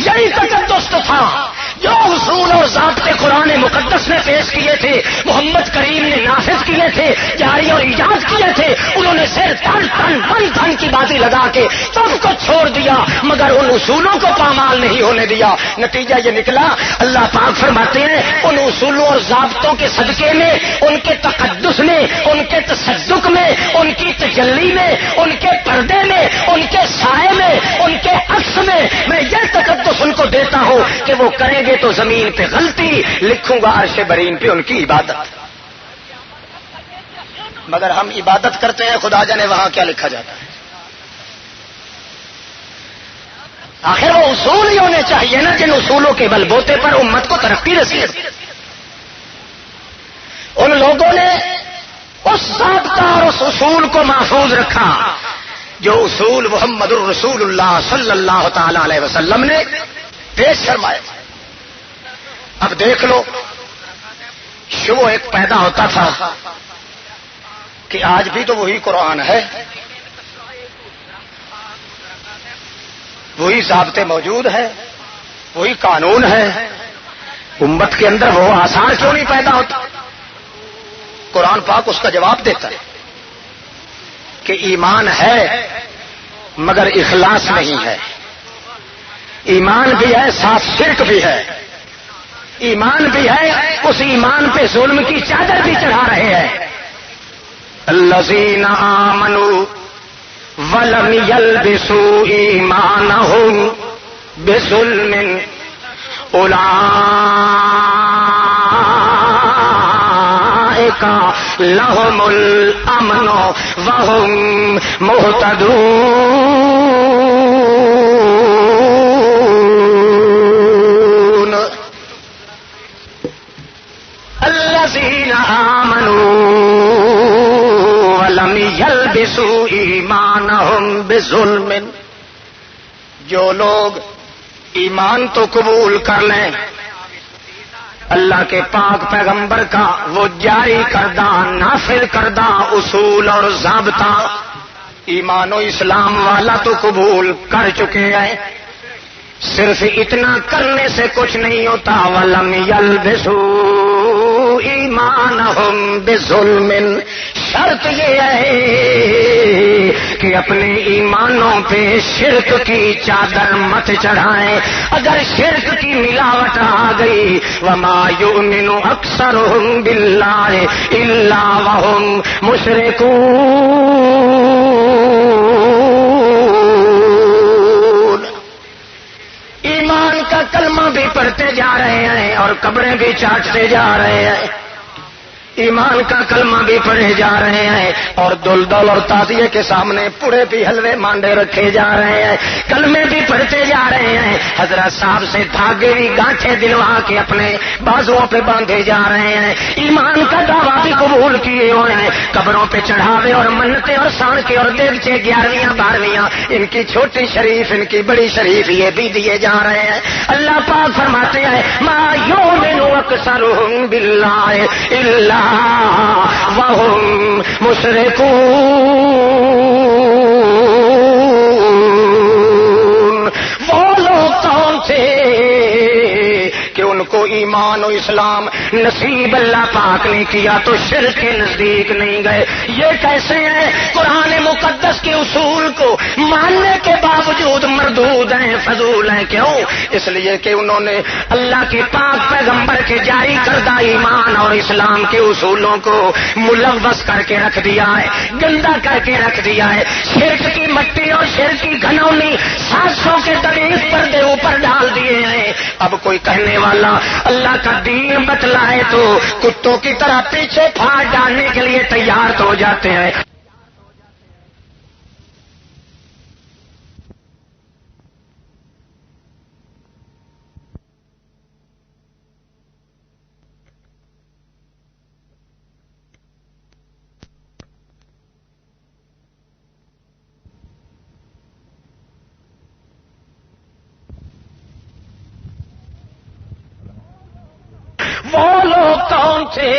یہی تقدس تھا جو اصول اور ضابطے قرآن مقدس نے پیش کیے تھے، محمد کریم نے نافذ کیے تھے، جاری اور ایجاد کیے تھے، انہوں نے سر تن کی بازی لگا کے سب کو چھوڑ دیا، مگر ان اصولوں کو پامال نہیں ہونے دیا۔ نتیجہ یہ نکلا، اللہ پاک فرماتے ہیں ان اصولوں اور ضابطوں کے صدقے میں، ان کے تقدس میں، ان کے تصدق میں، ان کی تجلی میں، ان کے پردے میں، ان کے سائے میں، ان کے عکس میں میں یہ تقدس ان کو دیتا ہوں کہ وہ کریں گے تو زمین پہ غلطی، لکھوں گا عرش برین پہ ان کی عبادت۔ مگر ہم عبادت کرتے ہیں، خدا جانے وہاں کیا لکھا جاتا ہے۔ آخر وہ اصول ہی ہونے چاہیے نا جن اصولوں کے بل بوتے پر امت کو ترقی رسی ہے۔ ان لوگوں نے اس ضابطہ اور اس اصول کو محفوظ رکھا جو اصول محمد الرسول اللہ صلی اللہ تعالی علیہ وسلم نے پیش فرمائے۔ اب دیکھ لو، شبہ ایک پیدا ہوتا تھا کہ آج بھی تو وہی قرآن ہے، وہی ضابطے موجود ہیں، وہی قانون ہے، امت کے اندر وہ آثار کیوں نہیں پیدا ہوتا؟ قرآن پاک اس کا جواب دیتا ہے کہ ایمان ہے مگر اخلاص نہیں ہے، ایمان بھی ہے ساتھ شرک بھی ہے، ایمان بھی ہے اس ایمان پہ ظلم کی چادر بھی چڑھا رہے ہیں۔ الذین آمنوا ولم یلبسوا ایمانہم بظلم اولئک لہم الامن وہم مہتدون۔ الذین آمنوا یلبسوا ایمانہم بظلم، جو لوگ ایمان تو قبول کر لیں اللہ کے پاک پیغمبر کا وہ جاری کردہ نافذ کردہ اصول اور ضابطہ ایمان و اسلام والا تو قبول کر چکے ہیں، صرف اتنا کرنے سے کچھ نہیں ہوتا، وَلَمْ يَلْبِسُوا ایمانہم بظلم، شرط یہ ہے کہ اپنے ایمانوں پہ شرک کی چادر مت چڑھائیں، اگر شرک کی ملاوٹ آ گئی وَمَا يُؤْمِنُ أَكْثَرُهُم بِاللَّهِ إِلَّا وَهُم مُشْرِكُونَ، ایمان کا کلمہ بھی پڑھتے جا رہے ہیں اور قبریں بھی چاٹتے جا رہے ہیں، ایمان کا کلمہ بھی پڑھے جا رہے ہیں اور دلدل اور تعزیے کے سامنے پورے بھی حلوے مانڈے رکھے جا رہے ہیں، کلمے بھی پڑھتے جا رہے ہیں، حضرت صاحب سے دھاگے بھی گانٹھے دلوا کے اپنے بازوؤں پہ باندھے جا رہے ہیں، ایمان کا دعویٰ بھی قبول کیے ہوئے ہیں، قبروں پہ چڑھاوے اور منتیں اور سان کے اور دیگچے 11ویں 12ویں ان کی چھوٹی شریف ان کی بڑی شریف یہ بھی دیے جا رہے ہیں۔ اللہ پاک فرماتے ہیں ما یؤمن اکثرهم باللہ الا وهم مشرکون، وہ لوگ کون تھے کہ ان کو ایمان و اسلام نصیب اللہ پاک نے کیا تو شرک کے نزدیک نہیں گئے؟ یہ کیسے ہیں؟ قرآن مقدس کے اصول کو ماننے کے باوجود مردود ہیں، فضول ہیں، کیوں؟ اس لیے کہ انہوں نے اللہ کے پاک پیغمبر کے جاری کردہ ایمان اور اسلام کے اصولوں کو ملوث کر کے رکھ دیا ہے، گندا کر کے رکھ دیا ہے، شرک کی مٹی اور شرک کی گھنونی 700 کے دریس پردے اوپر ڈال دیے ہیں۔ اب کوئی کہنے والا اللہ کا دین بتلائے تو کتوں کی طرح پیچھے پھاڑ ڈالنے کے لیے تیار تو ہو جاتے ہیں۔ وہ لوگ کون تھے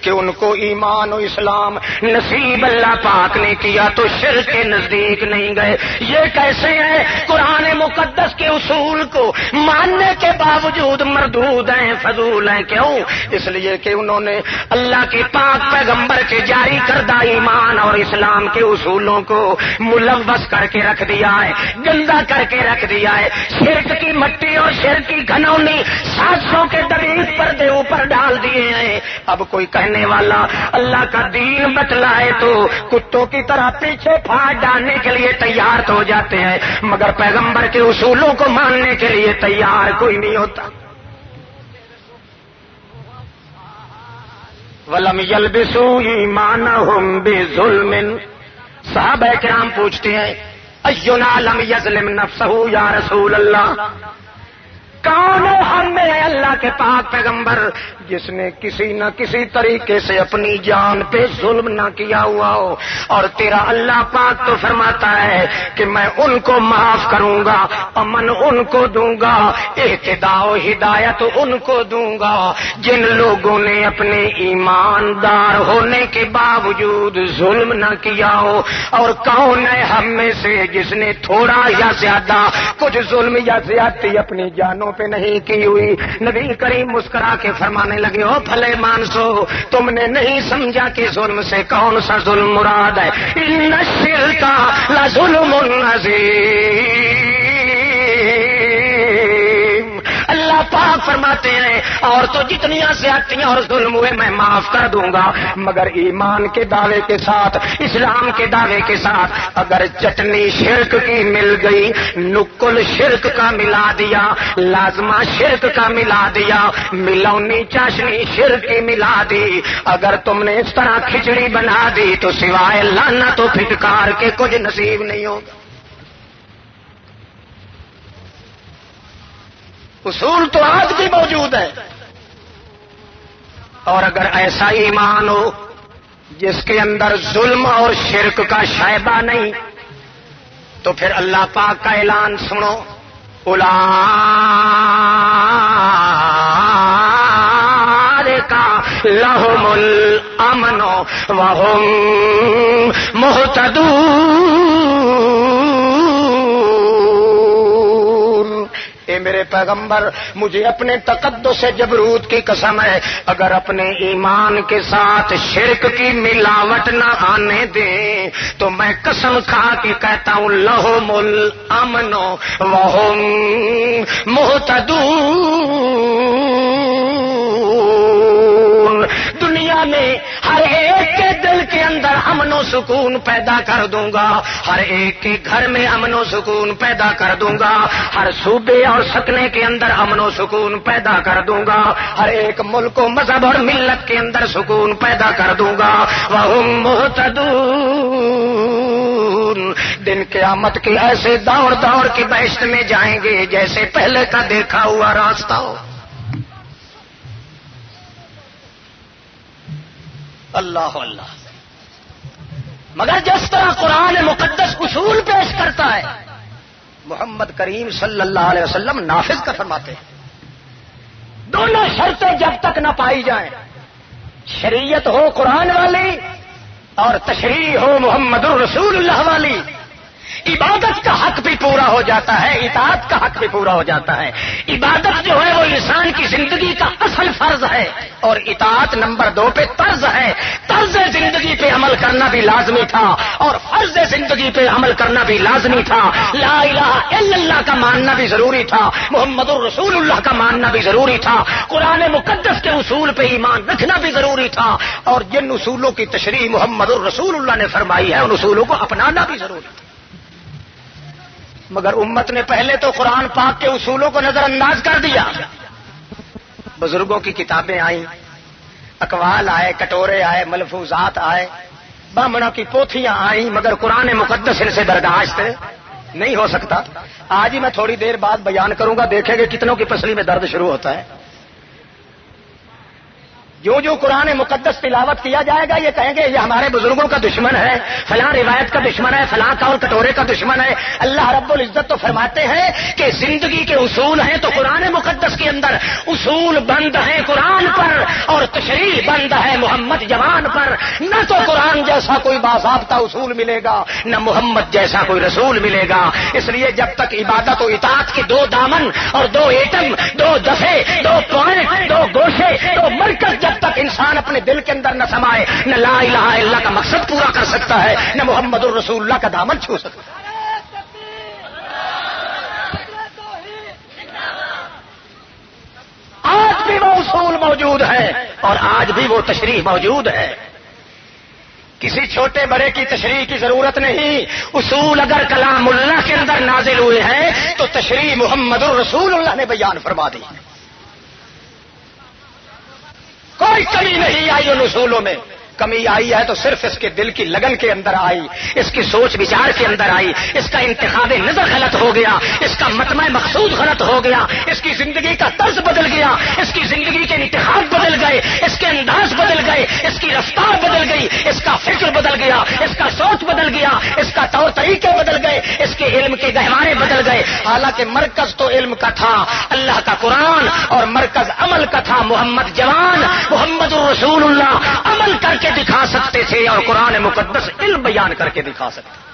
کہ ان کو ایمان و اسلام نصیب اللہ پاک نے کیا تو شرک کے نزدیک نہیں گئے؟ یہ کیسے ہیں؟ قرآن مقدس کے اصول کو ماننے کے باوجود مردود ہیں، فضول ہیں، کیوں؟ اس لیے کہ انہوں نے اللہ کے پاک پیغمبر کے جاری کردہ ایمان اور اسلام کے اصولوں کو ملوث کر کے رکھ دیا ہے، گندا کر کے رکھ دیا ہے، شرک کی مٹی اور شرک کی گھنونی 700 کے دریس پردے اوپر ڈال دیے ہیں۔ اب کوئی کہنے والا اللہ کا دین بتلائے تو کتوں کی طرح پیچھے پھاڑ ڈالنے کے لیے تیار تو ہو جاتے ہیں، مگر پیغمبر کے اصولوں کو ماننے کے لیے تیار کوئی نہیں ہوتا۔ وَلَمْ يَلْبِسُوا إِيمَانَهُمْ بِظُلْمٍ، صحابہ کرام پوچھتے ہیں اَيُّنَا لَمْ يَظْلِمْ نَفْسَهُ یا رسول اللہ، کون ہم میں ہے اللہ کے پاک پیغمبر جس نے کسی نہ کسی طریقے سے اپنی جان پہ ظلم نہ کیا ہوا ہو؟ اور تیرا اللہ پاک تو فرماتا ہے کہ میں ان کو معاف کروں گا، امن ان کو دوں گا، اہتداء و ہدایت ان کو دوں گا جن لوگوں نے اپنے ایماندار ہونے کے باوجود ظلم نہ کیا ہو۔ اور کون ہے ہم میں سے جس نے تھوڑا یا زیادہ کچھ ظلم یا زیادتی اپنی جانوں پہ نہیں کی ہوئی؟ نبی کریم مسکرا کے فرمانے لگے ہو بھلے مانسو تم نے نہیں سمجھا کہ ظلم سے کون سا ظلم مراد ہے، ان الشرک لظلم عظیم۔ اللہ پاک فرماتے ہیں اور تو جتنی زیادتیاں اور ظلم ہوئے میں معاف کر دوں گا، مگر ایمان کے دعوے کے ساتھ، اسلام کے دعوے کے ساتھ اگر چٹنی شرک کی مل گئی، نکل شرک کا ملا دیا، لازمہ شرک کا ملا دیا، ملونی چاشنی شرک کی ملا دی، اگر تم نے اس طرح کھچڑی بنا دی تو سوائے لعنت و پھٹکار کے کچھ نصیب نہیں ہوگا۔ اصول تو آج بھی موجود ہے، اور اگر ایسا ایمان ہو جس کے اندر ظلم اور شرک کا شائبہ نہیں، تو پھر اللہ پاک کا اعلان سنو، اولئک لہم الامن وہم مہتدون۔ اے میرے پیغمبر، مجھے اپنے تقدس جبروت کی قسم ہے، اگر اپنے ایمان کے ساتھ شرک کی ملاوٹ نہ آنے دیں تو میں قسم کھا کے کہتا ہوں لہم الامن وہم مہتدون۔ دنیا میں ہر ایک کے دل کے اندر امن و سکون پیدا کر دوں گا، ہر ایک کے گھر میں امن و سکون پیدا کر دوں گا، ہر صوبے اور سکنے کے اندر امن و سکون پیدا کر دوں گا، ہر ایک ملک و مذہب اور ملت کے اندر سکون پیدا کر دوں گا۔ وَهُمْ مُهْتَدُونَ۔ دن قیامت کے ایسے دوڑ دوڑ کے بہشت میں جائیں گے جیسے پہلے کا دیکھا ہوا راستہ ہو۔ اللہ اللہ۔ مگر جس طرح قرآن مقدس اصول پیش کرتا ہے، محمد کریم صلی اللہ علیہ وسلم نافذ کا فرماتے ہیں۔ دونوں شرطیں جب تک نہ پائی جائیں، شریعت ہو قرآن والی اور تشریع ہو محمد الرسول اللہ والی، عبادت کا حق بھی پورا ہو جاتا ہے، اطاعت کا حق بھی پورا ہو جاتا ہے۔ عبادت جو ہے وہ انسان کی زندگی کا اصل فرض ہے، اور اطاعت نمبر 2 پہ طرز ہے۔ طرز زندگی پہ عمل کرنا بھی لازمی تھا، اور فرض زندگی پہ عمل کرنا بھی لازمی تھا۔ لا الہ الا اللہ کا ماننا بھی ضروری تھا، محمد الرسول اللہ کا ماننا بھی ضروری تھا، قرآن مقدس کے اصول پہ ایمان رکھنا بھی ضروری تھا، اور جن اصولوں کی تشریح محمد الرسول اللہ نے فرمائی ہے ان اصولوں کو اپنانا بھی ضروری تھا۔ مگر امت نے پہلے تو قرآن پاک کے اصولوں کو نظر انداز کر دیا۔ بزرگوں کی کتابیں آئیں، اقوال آئے، کٹورے آئے، ملفوظات آئے، بامنوں کی پوتھیاں آئیں، مگر قرآن مقدس ان سے برداشت نہیں ہو سکتا۔ آج ہی میں تھوڑی دیر بعد بیان کروں گا، دیکھیں گے کتنوں کی پسلی میں درد شروع ہوتا ہے۔ جو قرآن مقدس تلاوت کیا جائے گا یہ کہیں گے یہ ہمارے بزرگوں کا دشمن ہے، فلاں روایت کا دشمن ہے، فلاں قول کٹورے کا دشمن ہے۔ اللہ رب العزت تو فرماتے ہیں کہ زندگی کے اصول ہیں تو قرآن مقدس کے اندر اصول بند ہیں قرآن پر، اور تشریع بند ہے محمد جوان پر۔ نہ تو قرآن جیسا کوئی باضابطہ اصول ملے گا، نہ محمد جیسا کوئی رسول ملے گا۔ اس لیے جب تک عبادت و اطاعت کے 2 دامن اور 2 ایٹم، 2 دفے، 2 پوائنٹ، 2 گوشے، 2 مرکز جب تک انسان اپنے دل کے اندر نہ سمائے، نہ لا الہ الا اللہ کا مقصد پورا کر سکتا ہے، نہ محمد الرسول اللہ کا دامن چھو سکتا ہے۔ آج بھی وہ اصول موجود ہے اور آج بھی وہ تشریح موجود ہے۔ کسی چھوٹے بڑے کی تشریح کی ضرورت نہیں۔ اصول اگر کلام اللہ کے اندر نازل ہوئے ہیں تو تشریح محمد الرسول اللہ نے بیان فرما دی۔ کوئی کمی نہیں آئی ان اصولوں میں، کمی آئی ہے تو صرف اس کے دل کی لگن کے اندر آئی، اس کی سوچ وچار کے اندر آئی، اس کا انتخاب نظر غلط ہو گیا، اس کا مطمع مقصود غلط ہو گیا، اس کی زندگی کا طرز بدل گیا، اس کی زندگی کے انتخاب بدل گئے، اس کے انداز بدل گئے، اس کی رفتار بدل گئی، اس کا فکر بدل گیا، اس کا سوچ بدل گیا، اس کا طور طریقے بدل گئے، اس کے علم کے گہوارے بدل گئے۔ حالانکہ مرکز تو علم کا تھا اللہ کا قرآن، اور مرکز عمل کا تھا محمد جوان، محمد الرسول اللہ عمل کر کے دکھا سکتے تھے اور قرآن مقدس علم بیان کر کے دکھا سکتے۔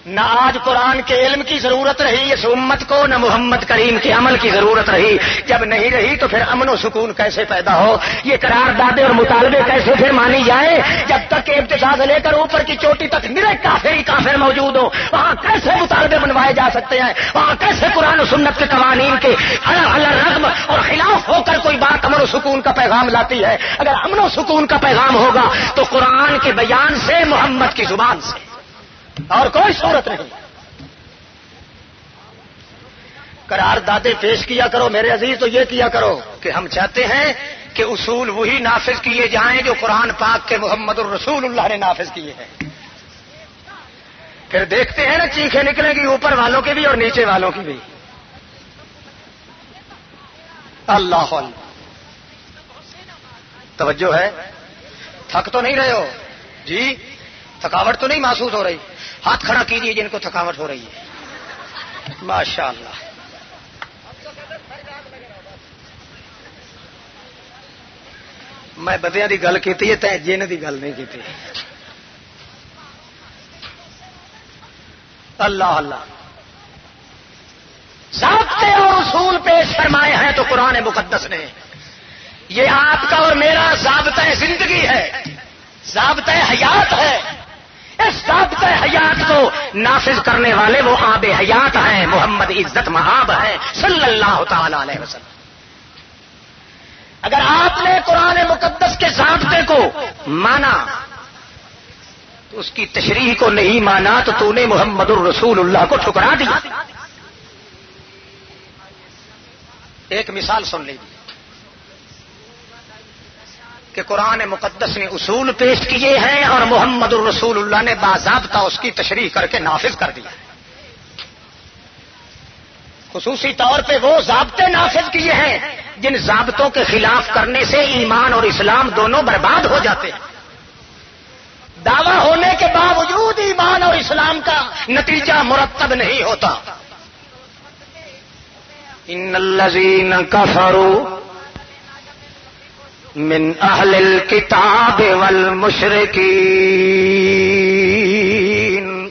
نہ آج قرآن کے علم کی ضرورت رہی اس امت کو، نہ محمد کریم کے عمل کی ضرورت رہی۔ جب نہیں رہی تو پھر امن و سکون کیسے پیدا ہو؟ یہ قراردادیں اور مطالبے کیسے پھر مانی جائیں؟ جب تک کہ ابتدا سے لے کر اوپر کی چوٹی تک نرے کافر ہی کافر موجود ہو، وہاں کیسے مطالبے بنوائے جا سکتے ہیں؟ وہاں کیسے قرآن و سنت کے قوانین کے رغم اور خلاف ہو کر کوئی بات امن و سکون کا پیغام لاتی ہے؟ اگر امن و سکون کا پیغام ہوگا تو قرآن کے بیان سے، محمد کی زبان سے، اور کوئی صورت نہیں۔ قراردادیں پیش کیا کرو میرے عزیز تو یہ کیا کرو کہ ہم چاہتے ہیں کہ اصول وہی نافذ کیے جائیں جو قرآن پاک کے محمد الرسول اللہ نے نافذ کیے ہیں۔ پھر دیکھتے ہیں نا چیخیں نکلیں گی اوپر والوں کی بھی اور نیچے والوں کی بھی۔ اللہ اللہ، توجہ ہے۔ تھک تو نہیں رہے ہو جی؟ تھکاوٹ تو نہیں محسوس ہو رہی؟ ہاتھ کھڑا کیجیے جن کو تھکاوٹ ہو رہی ہے. ماشاء اللہ. میں بدیاں دی گل کیتی ہے تے جن دی گل نہیں کیتی. اللہ اللہ. ضابطے اور اصول پیش فرمائے ہیں تو قرآن مقدس نے. یہ آپ کا اور میرا ضابطہ زندگی ہے، ضابطہ حیات ہے. اس ضابطہ حیات کو نافذ کرنے والے وہ آب حیات ہیں، محمد عزت مآب ہیں صلی اللہ تعالی علیہ وسلم. اگر آپ نے قرآن مقدس کے ضابطے کو مانا تو اس کی تشریح کو نہیں مانا تو نے محمد الرسول اللہ کو ٹھکرا دیا. ایک مثال سن لیجیے کہ قرآن مقدس نے اصول پیش کیے ہیں اور محمد الرسول اللہ نے باضابطہ اس کی تشریح کر کے نافذ کر دیا. خصوصی طور پہ وہ ضابطے نافذ کیے ہیں جن ضابطوں کے خلاف کرنے سے ایمان اور اسلام دونوں برباد ہو جاتے ہیں. دعویٰ ہونے کے باوجود ایمان اور اسلام کا نتیجہ مرتب نہیں ہوتا. ان الذین کفروا من اہل الکتاب والمشرکین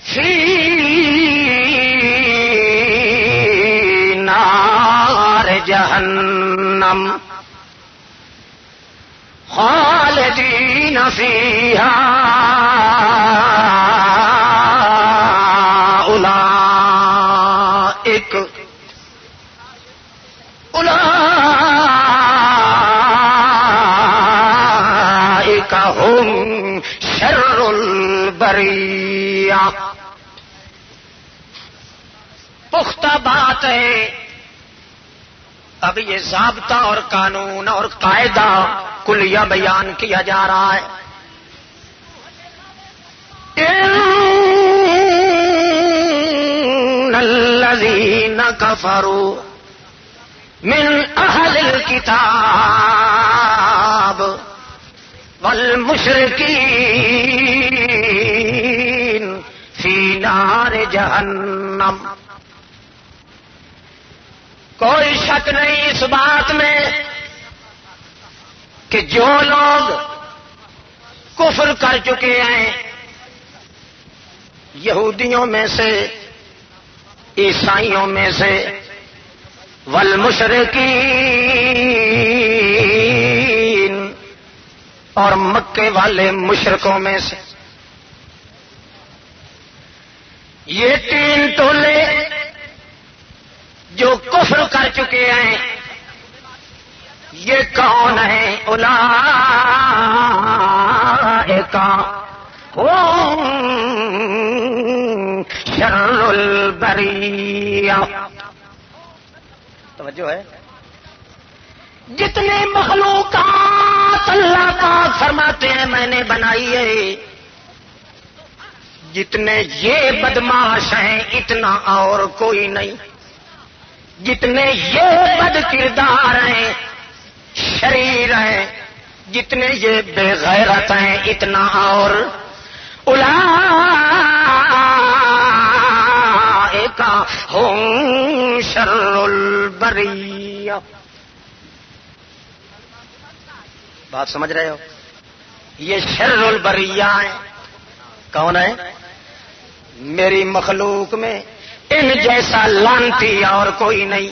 فی نار جہنم خالدین فیہا اولئک هم شر البریہ. پختہ بات ہے. اب یہ ضابطہ اور قانون اور قاعدہ کلیہ بیان کیا جا رہا ہے. ان الذین کفروا من اہل الکتاب والمشرکین فی نار جہنم. کوئی شک نہیں اس بات میں کہ جو لوگ کفر کر چکے ہیں یہودیوں میں سے، عیسائیوں میں سے، والمشرکین اور مکے والے مشرکوں میں سے، یہ تین ٹولے جو کفر کر چکے ہیں یہ کون ہیں؟ اولئک هم شر البریہ. توجہ ہے. جتنے مخلوقات اللہ پاک فرماتے ہیں میں نے بنائی ہے، جتنے یہ بدماش ہیں اتنا اور کوئی نہیں. جتنے یہ بد کردار ہیں، شریر ہیں، جتنے یہ بے غیرت ہیں اتنا اور. اولئک هم شر البریہ. بات سمجھ رہے ہو؟ یہ شر البریہ ہیں. کون ہے؟ میری مخلوق میں ان جیسا لانتی اور کوئی نہیں،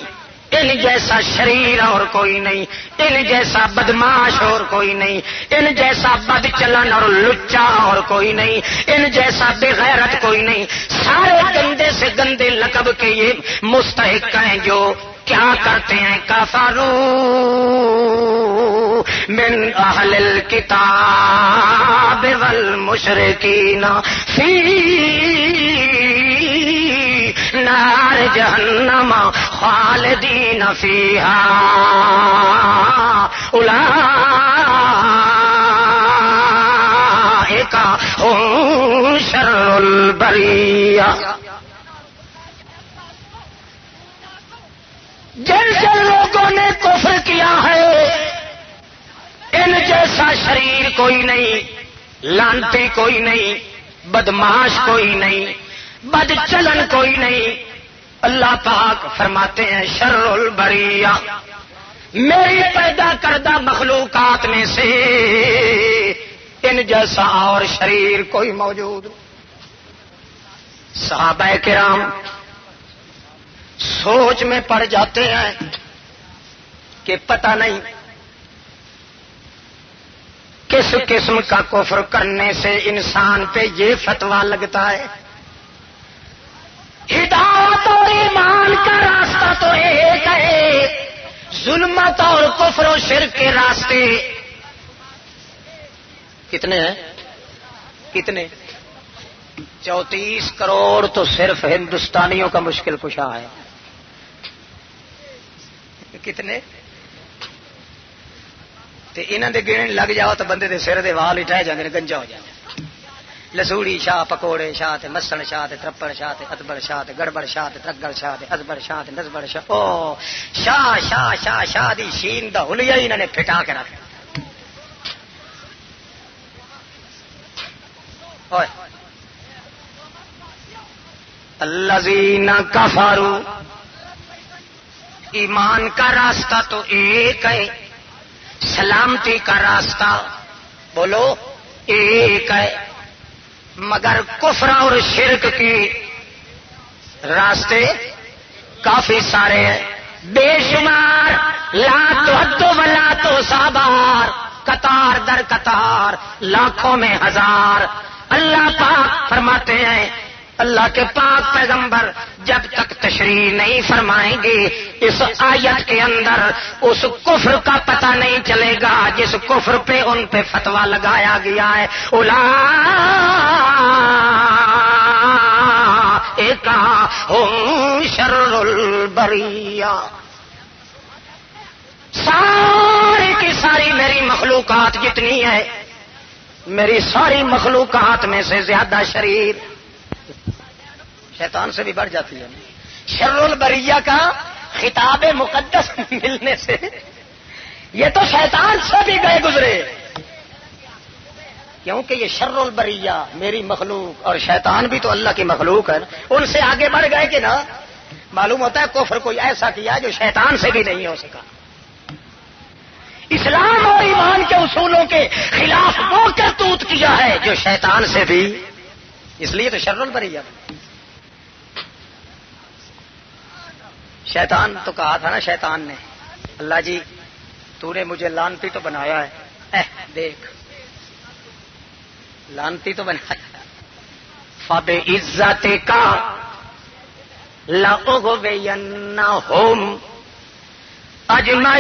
ان جیسا شریر اور کوئی نہیں، ان جیسا بدماش اور کوئی نہیں، ان جیسا بد چلن اور لچا اور کوئی نہیں، ان جیسا بے غیرت کوئی نہیں. سارے گندے سے گندے لقب کے یہ مستحق ہیں جو کیا کرتے ہیں؟ کفروا من اہل الکتاب والمشرکین فی نار جہنم خالدین فیہا اولئک هم شر البریہ. جن جن لوگوں نے کفر کیا ہے ان جیسا شریر کوئی نہیں، لانتی کوئی نہیں، بدماش کوئی نہیں، بد چلن کوئی نہیں. اللہ پاک فرماتے ہیں شر البریہ، میری پیدا کردہ مخلوقات میں سے ان جیسا اور شریر کوئی موجود. صحابہ کرام سوچ میں پڑ جاتے ہیں کہ پتہ نہیں کس قسم کا کفر کرنے سے انسان پہ یہ فتویٰ لگتا ہے. ہدایت اور ایمان کا راستہ تو ایک ہے، ظلمت اور کفر و شرک کے راستے کتنے ہیں؟ کتنے؟ 34 کروڑ تو صرف ہندوستانیوں کا مشکل کشا ہے. کتنے؟ تے انہاں دے گن لگ جاؤ تو بندے دے سر دے وال ہی ٹہ جاندے نے، گنجا ہو جاندے. لسوڑی شاہ، پکوڑے شاہ، تے مسن شاہ، تے ترپڑ شاہ، تے ادبر شاہ، تے گڑبڑ شاہ، تے ترگڑ شاہ، تے ازبر شاہ، تے نزبر شاہ. او شاہ شاہ شاہ شاہ دی شین دا حلیہ انہاں نے پھٹا کے رکھا. اوئے الذین کفروا، ایمان کا راستہ تو ایک ہے، سلامتی کا راستہ بولو ایک ہے، مگر کفر اور شرک کے راستے کافی سارے ہیں، بے شمار، لا تعد ولا تحصى، قطار در قطار، لاکھوں میں ہزار. اللہ پاک فرماتے ہیں، اللہ کے پاک پیغمبر جب تک تشریح نہیں فرمائیں گے اس آیت کے اندر اس کفر کا پتہ نہیں چلے گا جس کفر پہ ان پہ فتویٰ لگایا گیا ہے. اولئک هم شر البریہ. ساری کی ساری میری مخلوقات جتنی ہے، میری ساری مخلوقات میں سے زیادہ شریر شیطان سے بھی بڑھ جاتی ہے. شر البریہ کا خطاب مقدس ملنے سے یہ تو شیطان سے بھی گئے گزرے، کیونکہ یہ شر البریہ میری مخلوق اور شیطان بھی تو اللہ کی مخلوق ہے، ان سے آگے بڑھ گئے کہ نا. معلوم ہوتا ہے کفر کوئی ایسا کیا جو شیطان سے بھی نہیں ہو سکا. اسلام اور ایمان کے اصولوں کے خلاف وہ کرتوت کیا ہے جو شیطان سے بھی، اس لیے تو شر البریہ. شیطان تو کہا تھا نا، شیطان نے، اللہ جی تو نے مجھے لانتی تو بنایا ہے، دیکھ لانتی تو بنایا، فَبِعِزَّتِ کا لَأُغْوِيَنَّهُمْ أَجْمَعِينَ.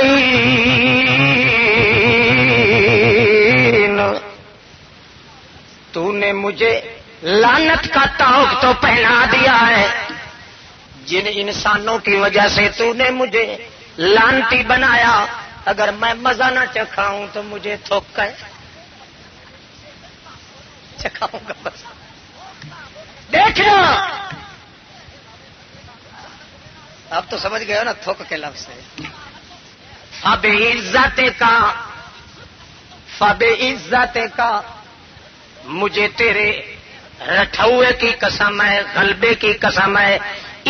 تو نے مجھے لعنت کا طوق تو پہنا دیا ہے، جن انسانوں کی وجہ سے تو نے مجھے لانتی بنایا، اگر میں مزہ نہ چکھاؤں تو مجھے تھوک ہے، چکھاؤں گا بس. دیکھنا اب تو سمجھ گئے ہو نا تھوک کے لفظ سے. فَبِعِزَّتِ کا مجھے تیرے رٹھوے کی قسم ہے، غلبے کی قسم ہے،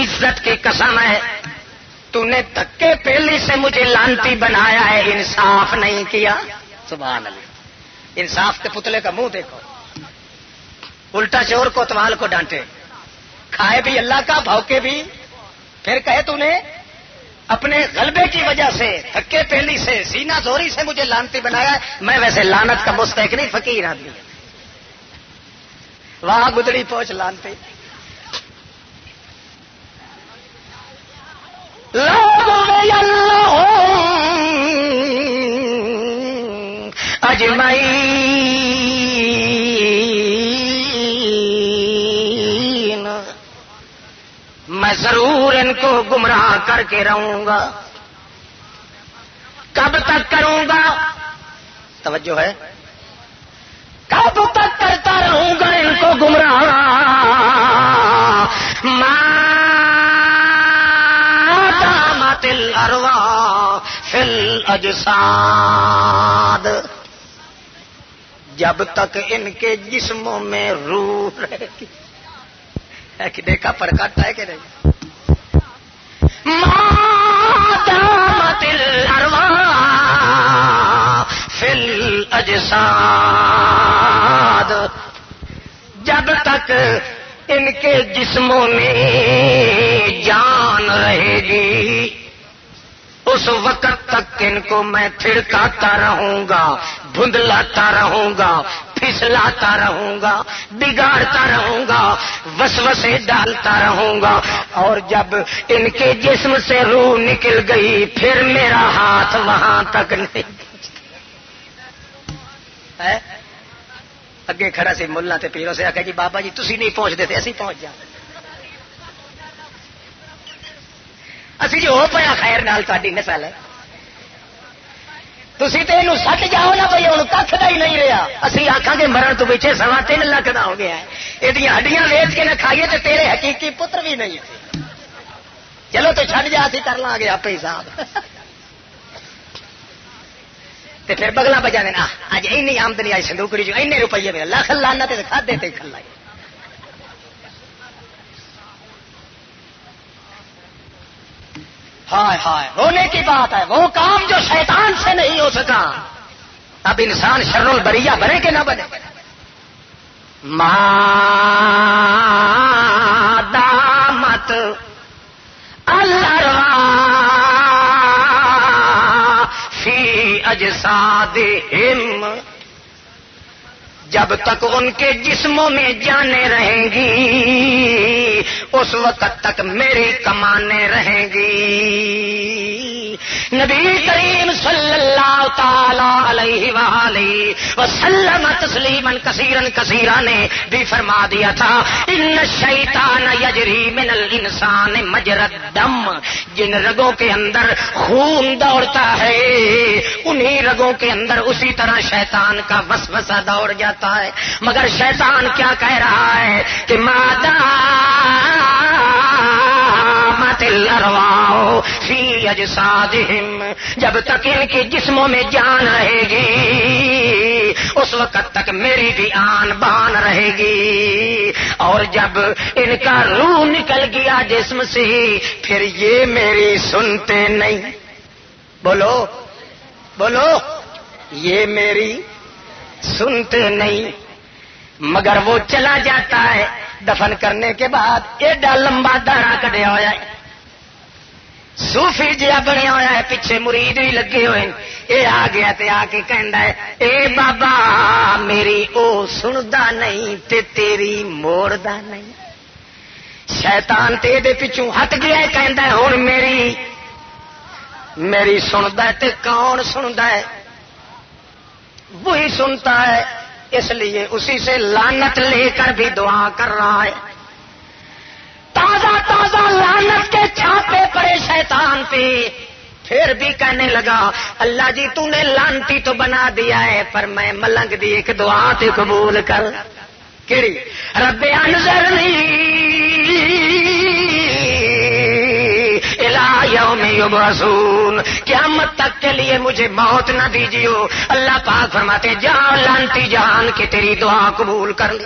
عزت کی قسم ہے، تو نے دھکے پیلی سے مجھے لانتی بنایا ہے، انصاف نہیں کیا. سبحان اللہ. انصاف کے پتلے کا منہ دیکھو، الٹا چور کوتوال کو ڈانٹے، کھائے بھی اللہ کا، بھوکے بھی، پھر کہے تو نے اپنے غلبے کی وجہ سے، دھکے پیلی سے، سینہ زوری سے مجھے لانتی بنایا ہے. میں ویسے لعنت کا مستحق نہیں، فقیر آدمی. واہ گدڑی پہنچ لانتی. اجمعین، میں ضرور ان کو گمراہ کر کے رہوں گا. کب تک کروں گا؟ توجہ ہے، کب تک کرتا رہوں گا ان کو گمراہ؟ الارواح فی الاجساد، جب تک ان کے جسموں میں روح رہے گی. کہ دیکھا پرکٹ ہے کہ نہیں؟ ما دامت الارواح فی الاجساد، جب تک ان کے جسموں میں جان رہے گی اس وقت تک ان کو میں پھڑکاتا رہوں گا، دھندلاتا رہوں گا، پھسلاتا رہوں گا، بگاڑتا رہوں گا، وسوسے ڈالتا رہوں گا. اور جب ان کے جسم سے روح نکل گئی پھر میرا ہاتھ وہاں تک نہیں. اگے کھڑا سی ملا تے پیروں سے آخیا جی بابا جی تسی نہیں پہنچتے تھے اسی پہنچ جا. اسی جی ہو پیا خیر نال تاری نسل ہے. تسی تو یہ سٹ جاؤ نا بھائی ہوں کھ کا ہی نہیں رہا. اسی آخان گے مرن تو پیچھے 3.25 لاکھ کا ہو گیا ہے. یہ ہڈیاں ویچ کے نہ کھائیے تو تیرے حقیقی پتر بھی نہیں تھے. چلو تو چھڈ جا اسی کر لیں گے آپ حساب. پھر بگلا بجا دینا اج این آمدنی آئی سندوکڑی جو این روپیے میں لاکھ لانا تے کھادے تے کھلائی. ہائے ہائے رونے کی بات ہے. وہ کام جو شیطان سے نہیں ہو سکا اب انسان شر البریہ بنے کہ نہ بنے. ما دامت الارواح فی اجسادہم، جب تک ان کے جسموں میں جانیں رہیں گی اس وقت تک میری کمانیں رہیں گی. نبی کریم صلی اللہ تعالی علیہ وآلہ وسلم تسلیما کثیرا کثیرا نے بھی فرما دیا تھا ان الشیطان یجری من الانسان مجرى الدم، جن رگوں کے اندر خون دوڑتا ہے انہی رگوں کے اندر اسی طرح شیطان کا وسوسہ دوڑ جاتا ہے. مگر شیطان کیا کہہ رہا ہے کہ مادامت الارواح فی اجسادہم، جب تک ان کے جسموں میں جان رہے گی اس وقت تک میری بھی آن بان رہے گی. اور جب ان کا روح نکل گیا جسم سے پھر یہ میری سنتے نہیں. بولو بولو یہ میری سنتے نہیں. مگر وہ چلا جاتا ہے دفن کرنے کے بعد ایڈا لمبا داڑا کٹیا ہوا ہے، صوفی جہا بنیا ہوا ہے، پیچھے مرید بھی لگے ہوئے. یہ آ گیا تے آ کے کہندا ہے اے بابا میری او سندا نہیں تے تیری موڑدا نہیں. شیطان تے دے پیچھوں ہٹ گیا ہے، کہندا ہے ہن میری سندا ہے تے کون سندا ہے؟ وہی سنتا ہے. اس لیے اسی سے لعنت لے کر بھی دعا کر رہا ہے. تازہ تازہ لعنت کے چھاپے پڑے شیطان پہ، پھر بھی کہنے لگا اللہ جی تو نے لعنتی تو بنا دیا ہے پر میں ملنگ دی ایک دعا تے قبول کر. کیڑی؟ رب انظرنی الی یوم یبعثون، قیامت تک کے لیے مجھے موت نہ دیجیو. اللہ پاک فرماتے جاؤ لعنتی جہان کی تیری دعا قبول کر لی.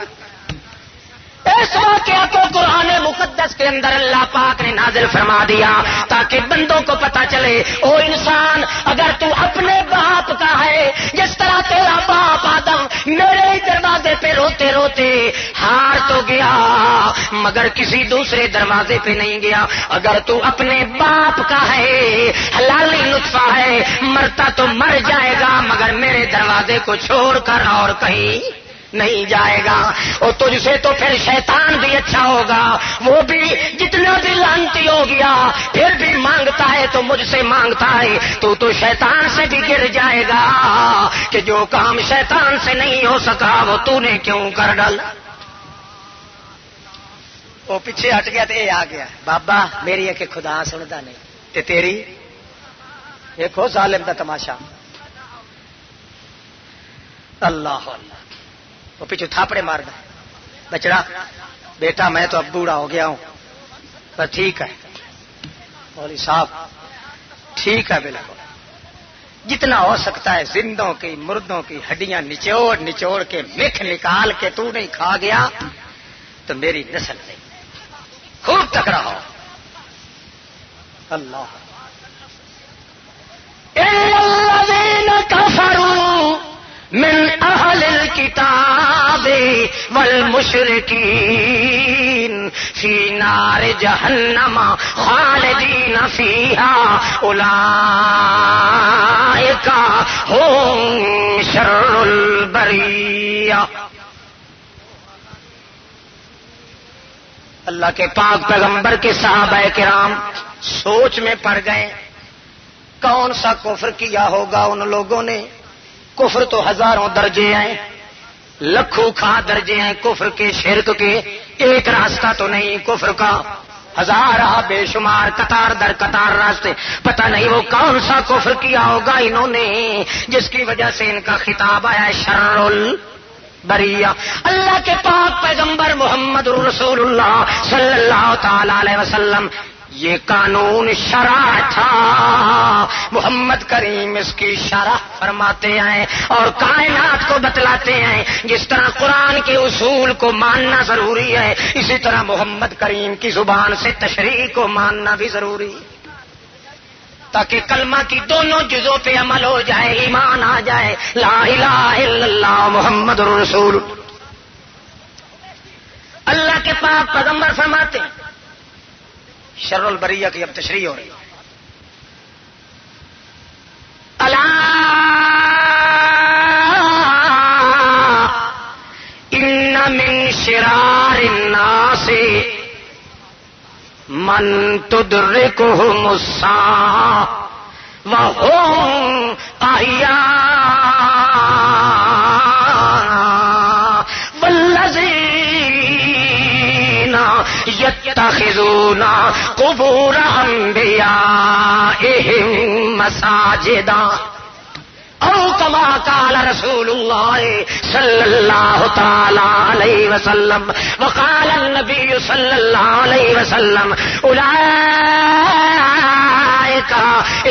اس واقعہ کو قرآن مقدس کے اندر اللہ پاک نے نازل فرما دیا تاکہ بندوں کو پتا چلے او انسان اگر تو اپنے باپ کا ہے جس طرح تیرا باپ آدم میرے ہی دروازے پہ روتے روتے ہار تو گیا مگر کسی دوسرے دروازے پہ نہیں گیا. اگر تو اپنے باپ کا ہے حلالی نطفہ ہے مرتا تو مر جائے گا مگر میرے دروازے کو چھوڑ کر اور کہیں نہیں جائے گا. اور تجھ سے تو پھر شیطان بھی اچھا ہوگا، وہ بھی جتنا بھی لعنتی ہو گیا پھر بھی مانگتا ہے تو مجھ سے مانگتا ہے. تو شیطان سے بھی گر جائے گا کہ جو کام شیطان سے نہیں ہو سکا وہ تو نے کیوں کر ڈالا. وہ پیچھے ہٹ گیا تو یہ آ گیا بابا میری ہے کہ خدا سنتا نہیں تے تیری دیکھو ظالم کا تماشا. اللہ اللہ وہ پیچھے تھاپڑے مارنا بچڑا بیٹا میں تو اب بوڑھا ہو گیا ہوں پر ٹھیک ہے مولوی صاحب ٹھیک ہے بالکل جتنا ہو سکتا ہے زندوں کی مردوں کی ہڈیاں نچوڑ نچوڑ کے مکھ نکال کے تو نہیں کھا گیا تو میری نسل نہیں. خوب تکڑا ہو. اللہ الذین کفروا من اہل الکتاب والمشرکین فی نار جہنم خالدین فیہا اولئک هم شر البریہ. اللہ کے پاک پیغمبر کے صحابہ کرام سوچ میں پڑ گئے کون سا کفر کیا ہوگا ان لوگوں نے. کفر تو ہزاروں درجے ہیں, لکھوں کھا درجے ہیں کفر کے, شرک کے. ایک راستہ تو نہیں کفر کا, ہزارہ بے شمار قطار در قطار راستے. پتہ نہیں وہ کون سا کفر کیا ہوگا انہوں نے جس کی وجہ سے ان کا خطاب آیا شر البریہ. اللہ کے پاک پیغمبر محمد رسول اللہ صلی اللہ تعالی علیہ وسلم یہ قانون شرع تھا. محمد کریم اس کی شرح فرماتے ہیں اور کائنات کو بتلاتے ہیں. جس طرح قرآن کے اصول کو ماننا ضروری ہے اسی طرح محمد کریم کی زبان سے تشریح کو ماننا بھی ضروری ہے تاکہ کلمہ کی دونوں جزوں پہ عمل ہو جائے, ایمان آ جائے. لا الہ الا اللہ محمد رسول. اللہ کے پاک پیغمبر فرماتے ہیں شر البریہ کی اب تشریح ہو رہی ہے. الا ان من شرار الناس من تدرکهم الساعة وهم احیاء والذین یتخذون قبور انبیائهم مساجدا او کما قال رسول اللہ صلی اللہ تعالی علیہ وسلم. وقال النبی صلی اللہ علیہ وسلم اولئک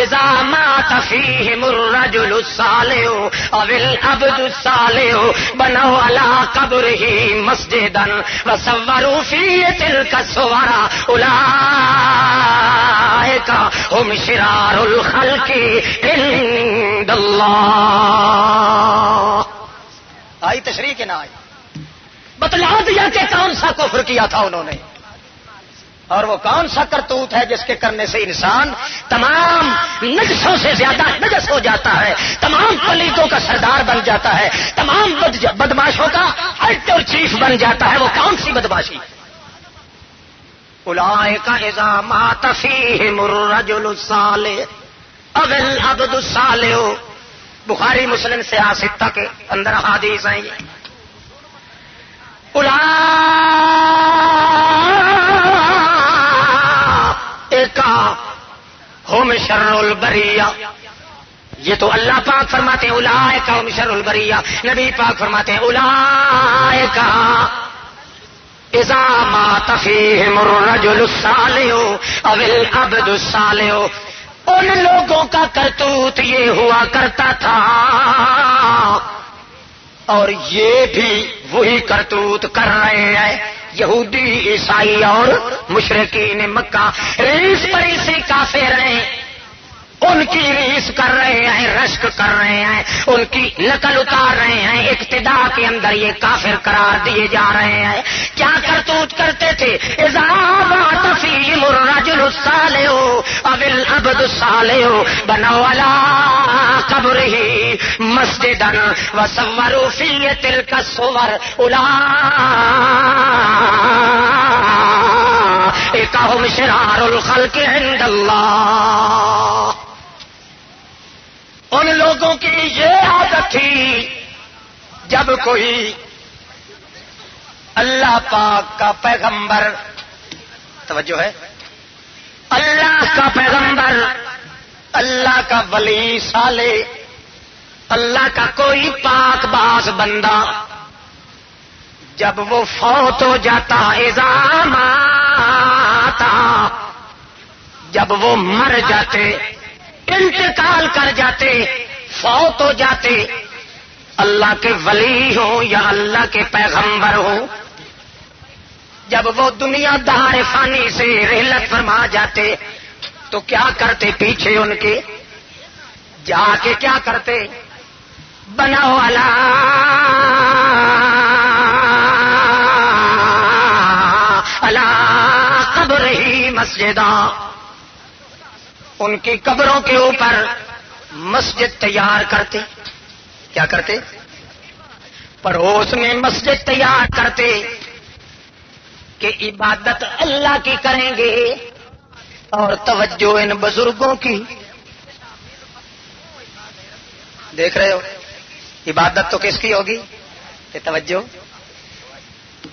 اذا مات فیہم الرجل الصالح او العبد الصالح بنوا علی قبرہ مسجدا وصوروا فیہ تلک الصور اولئک هم شرار الخلق عند اللہ. آئی تشریح کے نہ آئی, بتلا دیا کہ کون سا کفر کیا تھا انہوں نے اور وہ کون سا کرتوت ہے جس کے کرنے سے انسان تمام نجسوں سے زیادہ نجس ہو جاتا ہے, تمام پلیتوں کا سردار بن جاتا ہے, تمام بدماشوں کا ہیڈ اور چیف بن جاتا ہے. وہ کون سی بدماشی؟ اولئک اذا مات فیہم الرجل الصالح او العبد الصالح. بخاری مسلم سے آستہ کے اندر حدیث ہیں. اولئک هم شر البریہ. یہ تو اللہ پاک فرماتے ہیں اولئک هم شر البریہ. نبی پاک فرماتے ہیں اولئک اذا مات فیہم الرجل الصالح او العبد الصالح. ان لوگوں کا کرتوت یہ ہوا کرتا تھا اور یہ بھی وہی کرتوت کر رہے ہیں یہودی عیسائی اور مشرکین مکہ. ریس پریسی کافر ہیں, ان کی ریس کر رہے ہیں, رشک کر رہے ہیں, ان کی نقل اتار رہے ہیں. اقتدا کے اندر یہ کافر قرار دیے جا رہے ہیں. کیا کرتوت کرتے تھے؟ اذا مات فیہم الرجل الصالح او العبد الصالح بنوا علی قبرہ مسجدا وصوروا فیہ تلک الصور اولئک هم شرار الخلق عند اللہ. ان لوگوں کی یہ عادت تھی جب کوئی اللہ پاک کا پیغمبر, توجہ ہے, اللہ کا پیغمبر, اللہ کا ولی صالح, اللہ کا کوئی پاک باز بندہ جب وہ فوت ہو جاتا, اذا ماتا, جب وہ مر جاتے, انتقال کر جاتے, فوت ہو جاتے، اللہ کے ولی ہوں یا اللہ کے پیغمبر ہوں، جب وہ دنیا دار فانی سے رحلت فرما جاتے تو کیا کرتے؟ پیچھے ان کے جا کے کیا کرتے؟ بناؤ علی قبر ہی مسجدہ، ان کی قبروں کے اوپر مسجد تیار کرتے. کیا کرتے؟ پڑوس میں مسجد تیار کرتے کہ عبادت اللہ کی کریں گے اور توجہ ان بزرگوں کی. دیکھ رہے ہو عبادت تو کس کی ہوگی؟ کہ توجہ.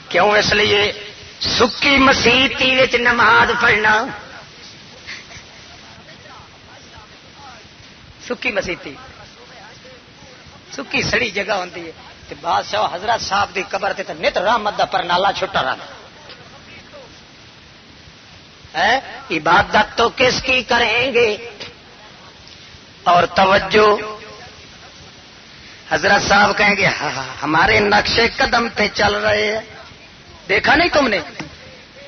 کیوں؟ اس لیے سکی مسیتی وچ نماز پڑھنا، سکی مسیتی سکی سڑی جگہ ہوتی ہے. بادشاہ حضرت صاحب دی قبر تے نت رحمت دا پرنالا چھٹا رہا. عبادت تو کس کی کریں گے اور توجہ. حضرت صاحب کہیں گے ہمارے نقشے قدم پہ چل رہے ہیں. دیکھا نہیں تم نے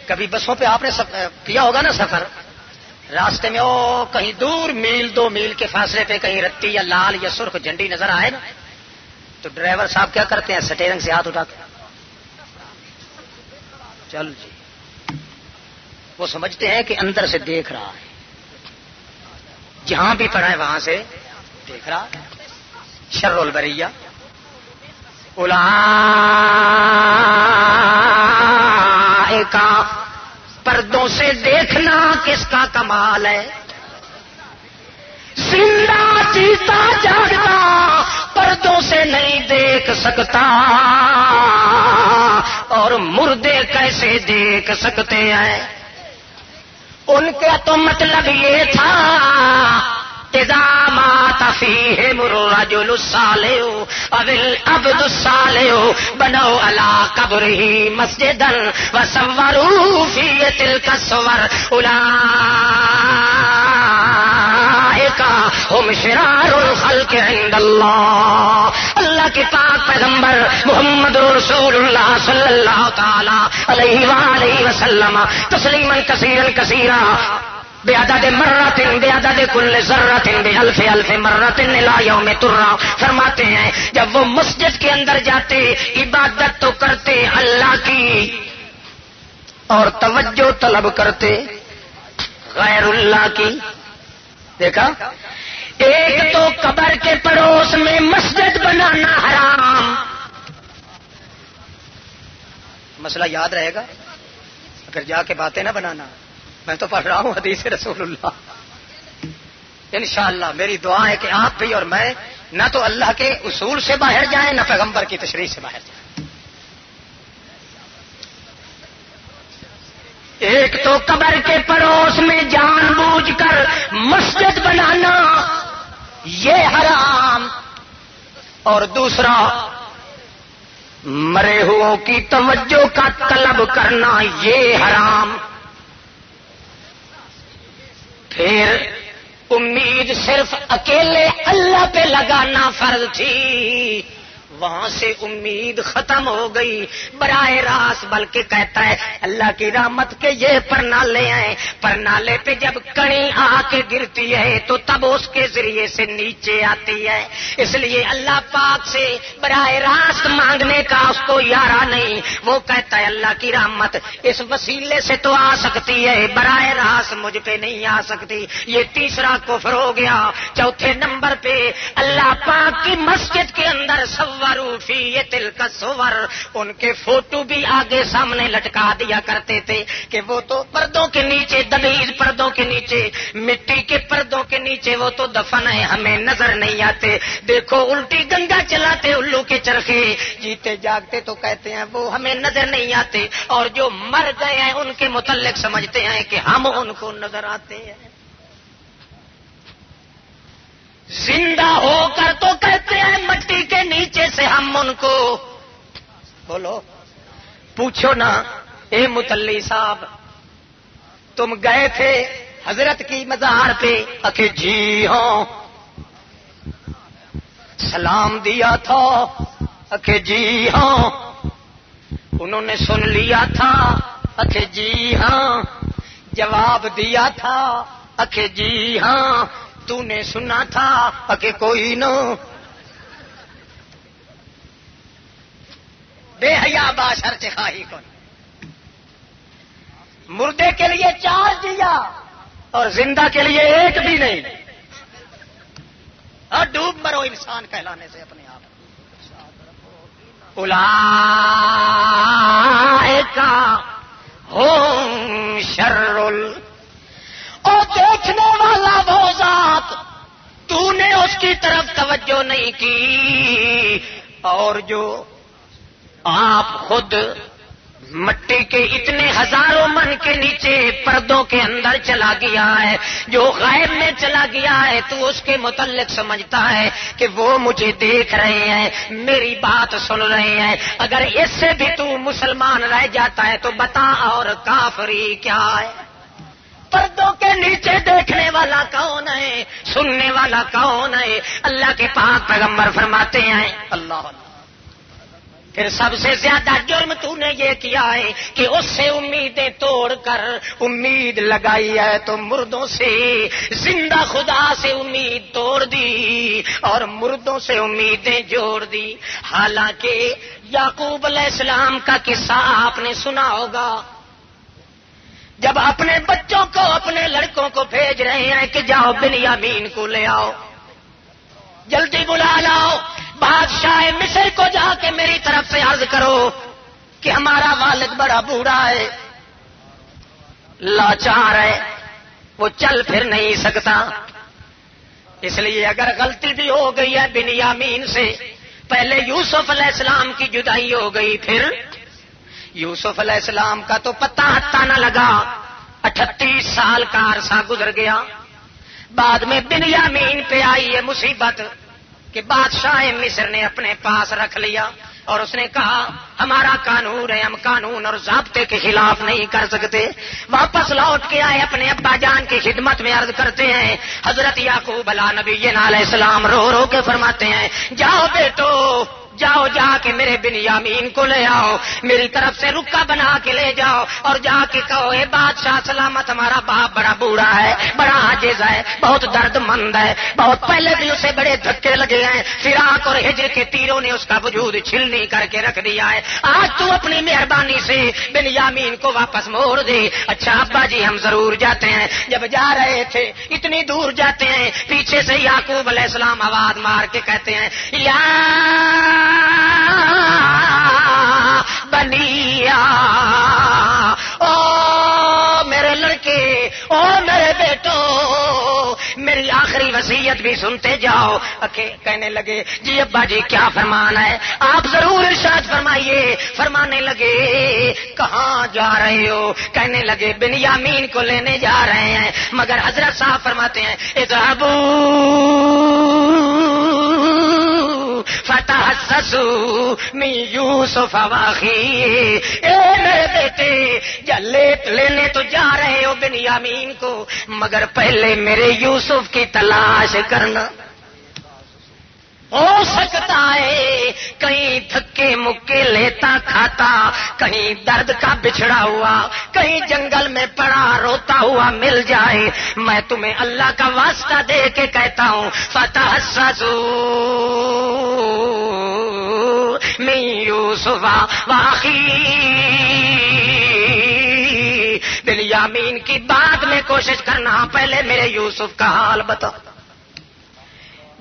کبھی بسوں پہ؟ آپ نے کیا ہوگا نا سفر، راستے میں او کہیں دور میل 2 میل کے فاصلے پہ کہیں رتی یا لال یا سرخ جھنڈی نظر آئے نا، تو ڈرائیور صاحب کیا کرتے ہیں؟ سٹیرنگ سے ہاتھ اٹھاتے چل جی. وہ سمجھتے ہیں کہ اندر سے دیکھ رہا ہے، جہاں بھی پڑا ہے وہاں سے دیکھ رہا. شر البریہ اولئک، پردوں سے دیکھنا کس کا کمال ہے؟ زندہ جیتا جاگتا پردوں سے نہیں دیکھ سکتا، اور مردے کیسے دیکھ سکتے ہیں؟ ان کا تو مطلب یہ تھا اذا مات فیہم الرجل الصالح او العبد الصالح بنوا علی قبرہ مسجدا وصوروا فیہ تلک الصور اولئک ہم شرار الخلق عند اللہ. اللہ کے پاک پیغمبر محمد رسول اللہ صلی اللہ تعالی علیہ وآلہ وسلم تسلیما کثیرا کثیرا بعدد مرۃ بعدد کل ذرۃ بألف الف مرۃ الی یوم ترا. فرماتے ہیں جب وہ مسجد کے اندر جاتے عبادت تو کرتے اللہ کی اور توجہ طلب کرتے غیر اللہ کی. دیکھا، ایک تو قبر کے پڑوس میں مسجد بنانا حرام. مسئلہ یاد رہے گا اگر جا کے باتیں نہ بنانا. میں تو پڑھ رہا ہوں حدیث رسول اللہ. انشاءاللہ میری دعا ہے کہ آپ بھی اور میں نہ تو اللہ کے اصول سے باہر جائیں نہ پیغمبر کی تشریح سے باہر جائیں. ایک تو قبر کے پڑوس میں جان بوجھ کر مسجد بنانا یہ حرام، اور دوسرا مرے ہوئوں کی توجہ کا طلب کرنا یہ حرام. پھر امید صرف اکیلے اللہ پہ لگانا فرض تھی، وہاں سے امید ختم ہو گئی براہ راست. بلکہ کہتا ہے اللہ کی رحمت کے یہ پرنالے ہیں، پرنالے پہ جب کڑی آ کے گرتی ہے تو تب اس کے ذریعے سے نیچے آتی ہے. اس لیے اللہ پاک سے براہ راست مانگنے کا اس کو یارہ نہیں. وہ کہتا ہے اللہ کی رحمت اس وسیلے سے تو آ سکتی ہے، براہ راست مجھ پہ نہیں آ سکتی. یہ تیسرا کفر ہو گیا. چوتھے نمبر پہ اللہ پاک کی مسجد کے اندر فی تلک الصور، ان کے فوٹو بھی آگے سامنے لٹکا دیا کرتے تھے کہ وہ تو پردوں کے نیچے، دبیز پردوں کے نیچے، مٹی کے پردوں کے نیچے وہ تو دفن ہے، ہمیں نظر نہیں آتے. دیکھو الٹی گنگا چلاتے الو کے چرخے، جیتے جاگتے تو کہتے ہیں وہ ہمیں نظر نہیں آتے، اور جو مر گئے ہیں ان کے متعلق سمجھتے ہیں کہ ہم ان کو نظر آتے ہیں. زندہ ہو کر تو کہتے ہیں مٹی کے نیچے سے ہم ان کو. بولو، پوچھو نا اے متلی صاحب تم گئے تھے حضرت کی مزار پہ؟ کہ جی ہاں. سلام دیا تھا کہ جی ہاں. انہوں نے سن لیا تھا کہ جی ہاں. جواب دیا تھا کہ جی ہاں. تو نے سنا تھا کہ کوئی نہ. بے حیا باشر چکھائی کو مردے کے لیے 4 دیا اور زندہ کے لیے 1 بھی نہیں. اور ڈوب مرو انسان کہلانے سے اپنے آپ. اولئک ہم شر اور دیکھنے والا وہ ذات تو نے اس کی طرف توجہ نہیں کی اور جو آپ خود مٹی کے اتنے ہزاروں من کے نیچے پردوں کے اندر چلا گیا ہے, جو غیب میں چلا گیا ہے, تو اس کے متعلق سمجھتا ہے کہ وہ مجھے دیکھ رہے ہیں, میری بات سن رہے ہیں. اگر اس سے بھی تو مسلمان رہ جاتا ہے تو بتا اور کافری کیا ہے. پردوں کے نیچے دیکھنے والا کون ہے, سننے والا کون ہے؟ اللہ کے پاک پیغمبر فرماتے ہیں اللہ. پھر سب سے زیادہ جرم تو نے یہ کیا ہے کہ اس سے امیدیں توڑ کر امید لگائی ہے تو مردوں سے, زندہ خدا سے امید توڑ دی اور مردوں سے امیدیں جوڑ دی. حالانکہ یعقوب علیہ السلام کا قصہ آپ نے سنا ہوگا, جب اپنے بچوں کو, اپنے لڑکوں کو بھیج رہے ہیں کہ جاؤ بنیامین کو لے آؤ, جلدی بلا لاؤ. بادشاہ مصر کو جا کے میری طرف سے عرض کرو کہ ہمارا والد بڑا بوڑھا ہے, لاچار ہے, وہ چل پھر نہیں سکتا. اس لیے اگر غلطی بھی ہو گئی ہے بنیامین سے, پہلے یوسف علیہ السلام کی جدائی ہو گئی, پھر یوسف علیہ السلام کا تو پتہ ہتھا نہ لگا, 38 سال کا عرصہ گزر گیا. بعد میں بنیامین پہ آئی ہے مصیبت کہ بادشاہ مصر نے اپنے پاس رکھ لیا اور اس نے کہا ہمارا قانون ہے, ہم قانون اور ضابطے کے خلاف نہیں کر سکتے. واپس لوٹ کے آئے اپنے ابا جان کی خدمت میں عرض کرتے ہیں. حضرت یعقوب علیہ السلام رو رو کے فرماتے ہیں جاؤ بیٹو, جاؤ جا کے میرے بنیامین کو لے آؤ, میری طرف سے رکا بنا کے لے جاؤ اور جا کے کہو اے بادشاہ سلامت, ہمارا باپ بڑا بوڑھا ہے, بڑا عاجز ہے, بہت درد مند ہے, بہت پہلے بھی اسے بڑے دھکے لگے ہیں, فراق اور ہجر کے تیروں نے اس کا وجود چھلنی کر کے رکھ دیا ہے. آج تو اپنی مہربانی سے بنیامین کو واپس موڑ دے. اچھا ابا جی ہم ضرور جاتے ہیں. جب جا رہے تھے اتنی دور جاتے ہیں, پیچھے سے یعقوب علیہ السلام آواز مار کے کہتے ہیں یا بنیا, او میرے لڑکے, او میرے بیٹو, میری آخری وصیت بھی سنتے جاؤ. کہنے لگے جی ابا جی کیا فرمان ہے, آپ ضرور ارشاد فرمائیے. فرمانے لگے کہاں جا رہے ہو؟ کہنے لگے بنیامین کو لینے جا رہے ہیں. مگر حضرت صاحب فرماتے ہیں فتحسسوا من یوسف واخیہ, اے میرے بیٹے یا لینے تو جا رہے ہو بنیامین کو, مگر پہلے میرے یوسف کی تلاش کرنا. ہو سکتا ہے کہیں دھکے مکے لیتا کھاتا, کہیں درد کا بچھڑا ہوا, کہیں جنگل میں پڑا روتا ہوا مل جائے. میں تمہیں اللہ کا واسطہ دے کے کہتا ہوں فتحسسوا من یوسف واخیہ, بنیامین کی بعد میں کوشش کرنا, پہلے میرے یوسف کا حال بتا.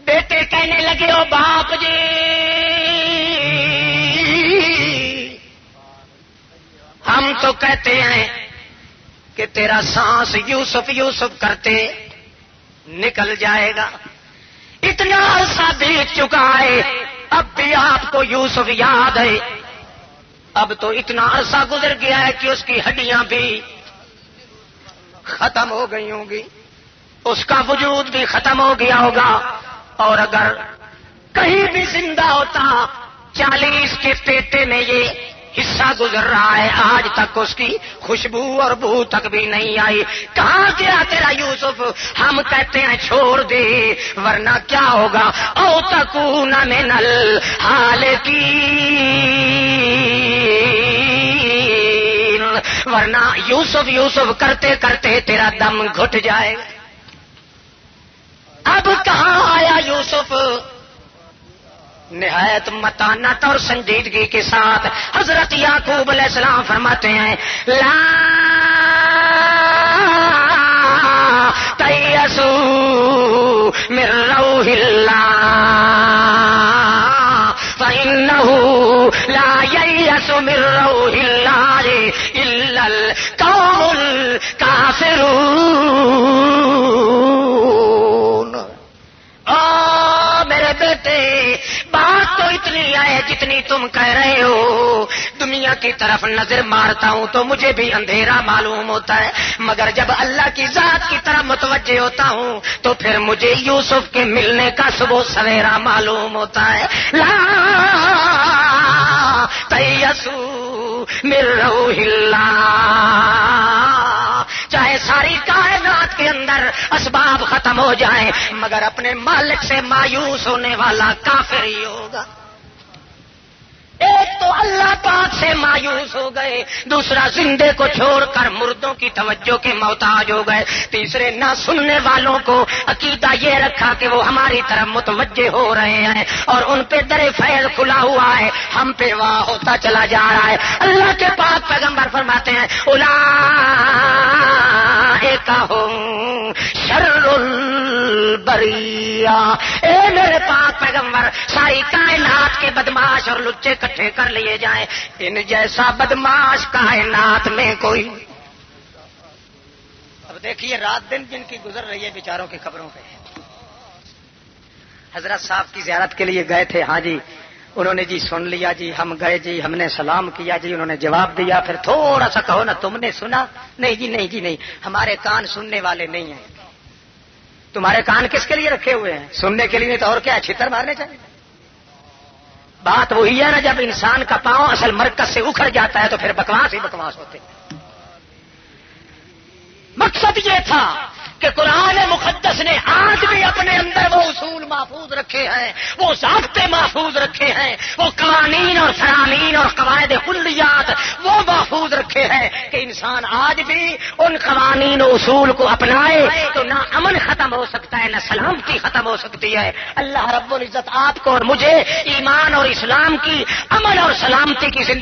بیٹے کہنے لگے او باپ جی ہم تو کہتے ہیں کہ تیرا سانس یوسف یوسف کرتے نکل جائے گا, اتنا عرصہ بیت چکا ہے, اب بھی آپ کو یوسف یاد ہے. اب تو اتنا عرصہ گزر گیا ہے کہ اس کی ہڈیاں بھی ختم ہو گئی ہوں گی, اس کا وجود بھی ختم ہو گیا ہوگا. اور اگر کہیں بھی زندہ ہوتا 40 کے پیٹے میں یہ حصہ گزر رہا ہے، آج تک اس کی خوشبو اور بو تک بھی نہیں آئی. کہاں گیا تیرا یوسف؟ ہم کہتے ہیں چھوڑ دے ورنہ کیا ہوگا. او تکون من الہالکین، ورنہ یوسف یوسف کرتے کرتے تیرا دم گھٹ جائے. اب کہاں آیا یوسف؟ نہایت متانت اور سنجیدگی کے ساتھ حضرت یعقوب علیہ السلام فرماتے ہیں لا تیأسوا من روح اللہ فإنه لا ییأس من روح اللہ الا القوم الکافرون. میرے بیٹے بات تو اتنی ہے جتنی تم کہہ رہے ہو. دنیا کی طرف نظر مارتا ہوں تو مجھے بھی اندھیرا معلوم ہوتا ہے، مگر جب اللہ کی ذات کی طرف متوجہ ہوتا ہوں تو پھر مجھے یوسف کے ملنے کا صبح سویرا معلوم ہوتا ہے. لا تیأسوا من روح اللہ، چاہے ساری کائنات کے اندر اسباب ختم ہو جائیں مگر اپنے مالک سے مایوس ہونے والا کافر ہی ہوگا. ایک تو اللہ پاک سے مایوس ہو گئے، دوسرا زندے کو چھوڑ کر مردوں کی توجہ کے محتاج ہو گئے، تیسرے نہ سننے والوں کو عقیدہ یہ رکھا کہ وہ ہماری طرف متوجہ ہو رہے ہیں اور ان پہ در فیض کھلا ہوا ہے، ہم پہ واہ ہوتا چلا جا رہا ہے. اللہ کے پاک پیغمبر فرماتے ہیں اولئک هم شر البریہ. اے میرے پاک پیغمبر، ساری کائنات کے بدماش اور لچے اکٹھے کر لیے جائیں، ان جیسا بدماش کائنات میں کوئی. اب دیکھیے رات دن جن کی گزر رہی ہے بیچاروں کی خبروں پہ. حضرت صاحب کی زیارت کے لیے گئے تھے، ہاں جی انہوں نے جی سن لیا جی، ہم گئے جی، ہم نے سلام کیا جی، انہوں نے جواب دیا، پھر تھوڑا سا کہو نا تم نے سنا؟ نہیں جی نہیں جی نہیں، ہمارے کان سننے والے نہیں ہیں. تمہارے کان کس کے لیے رکھے ہوئے ہیں؟ سننے کے لیے. نہیں تو اور کیا چھتر مارنے چاہیے. بات وہی ہے نا، جب انسان کا پاؤں اصل مرکز سے اکھڑ جاتا ہے تو پھر بکواس ہی بکواس ہوتے. مقصد یہ تھا کہ قرآن مقدس نے آج بھی اپنے اندر وہ اصول محفوظ رکھے ہیں، وہ ضابطے محفوظ رکھے ہیں، وہ قوانین اور فرامین اور قواعد کلیات وہ محفوظ رکھے ہیں کہ انسان آج بھی ان قوانین و اصول کو اپنائے تو نہ امن ختم ہو سکتا ہے، نہ سلامتی ختم ہو سکتی ہے. اللہ رب العزت آپ کو اور مجھے ایمان اور اسلام کی امن اور سلامتی کی زندگی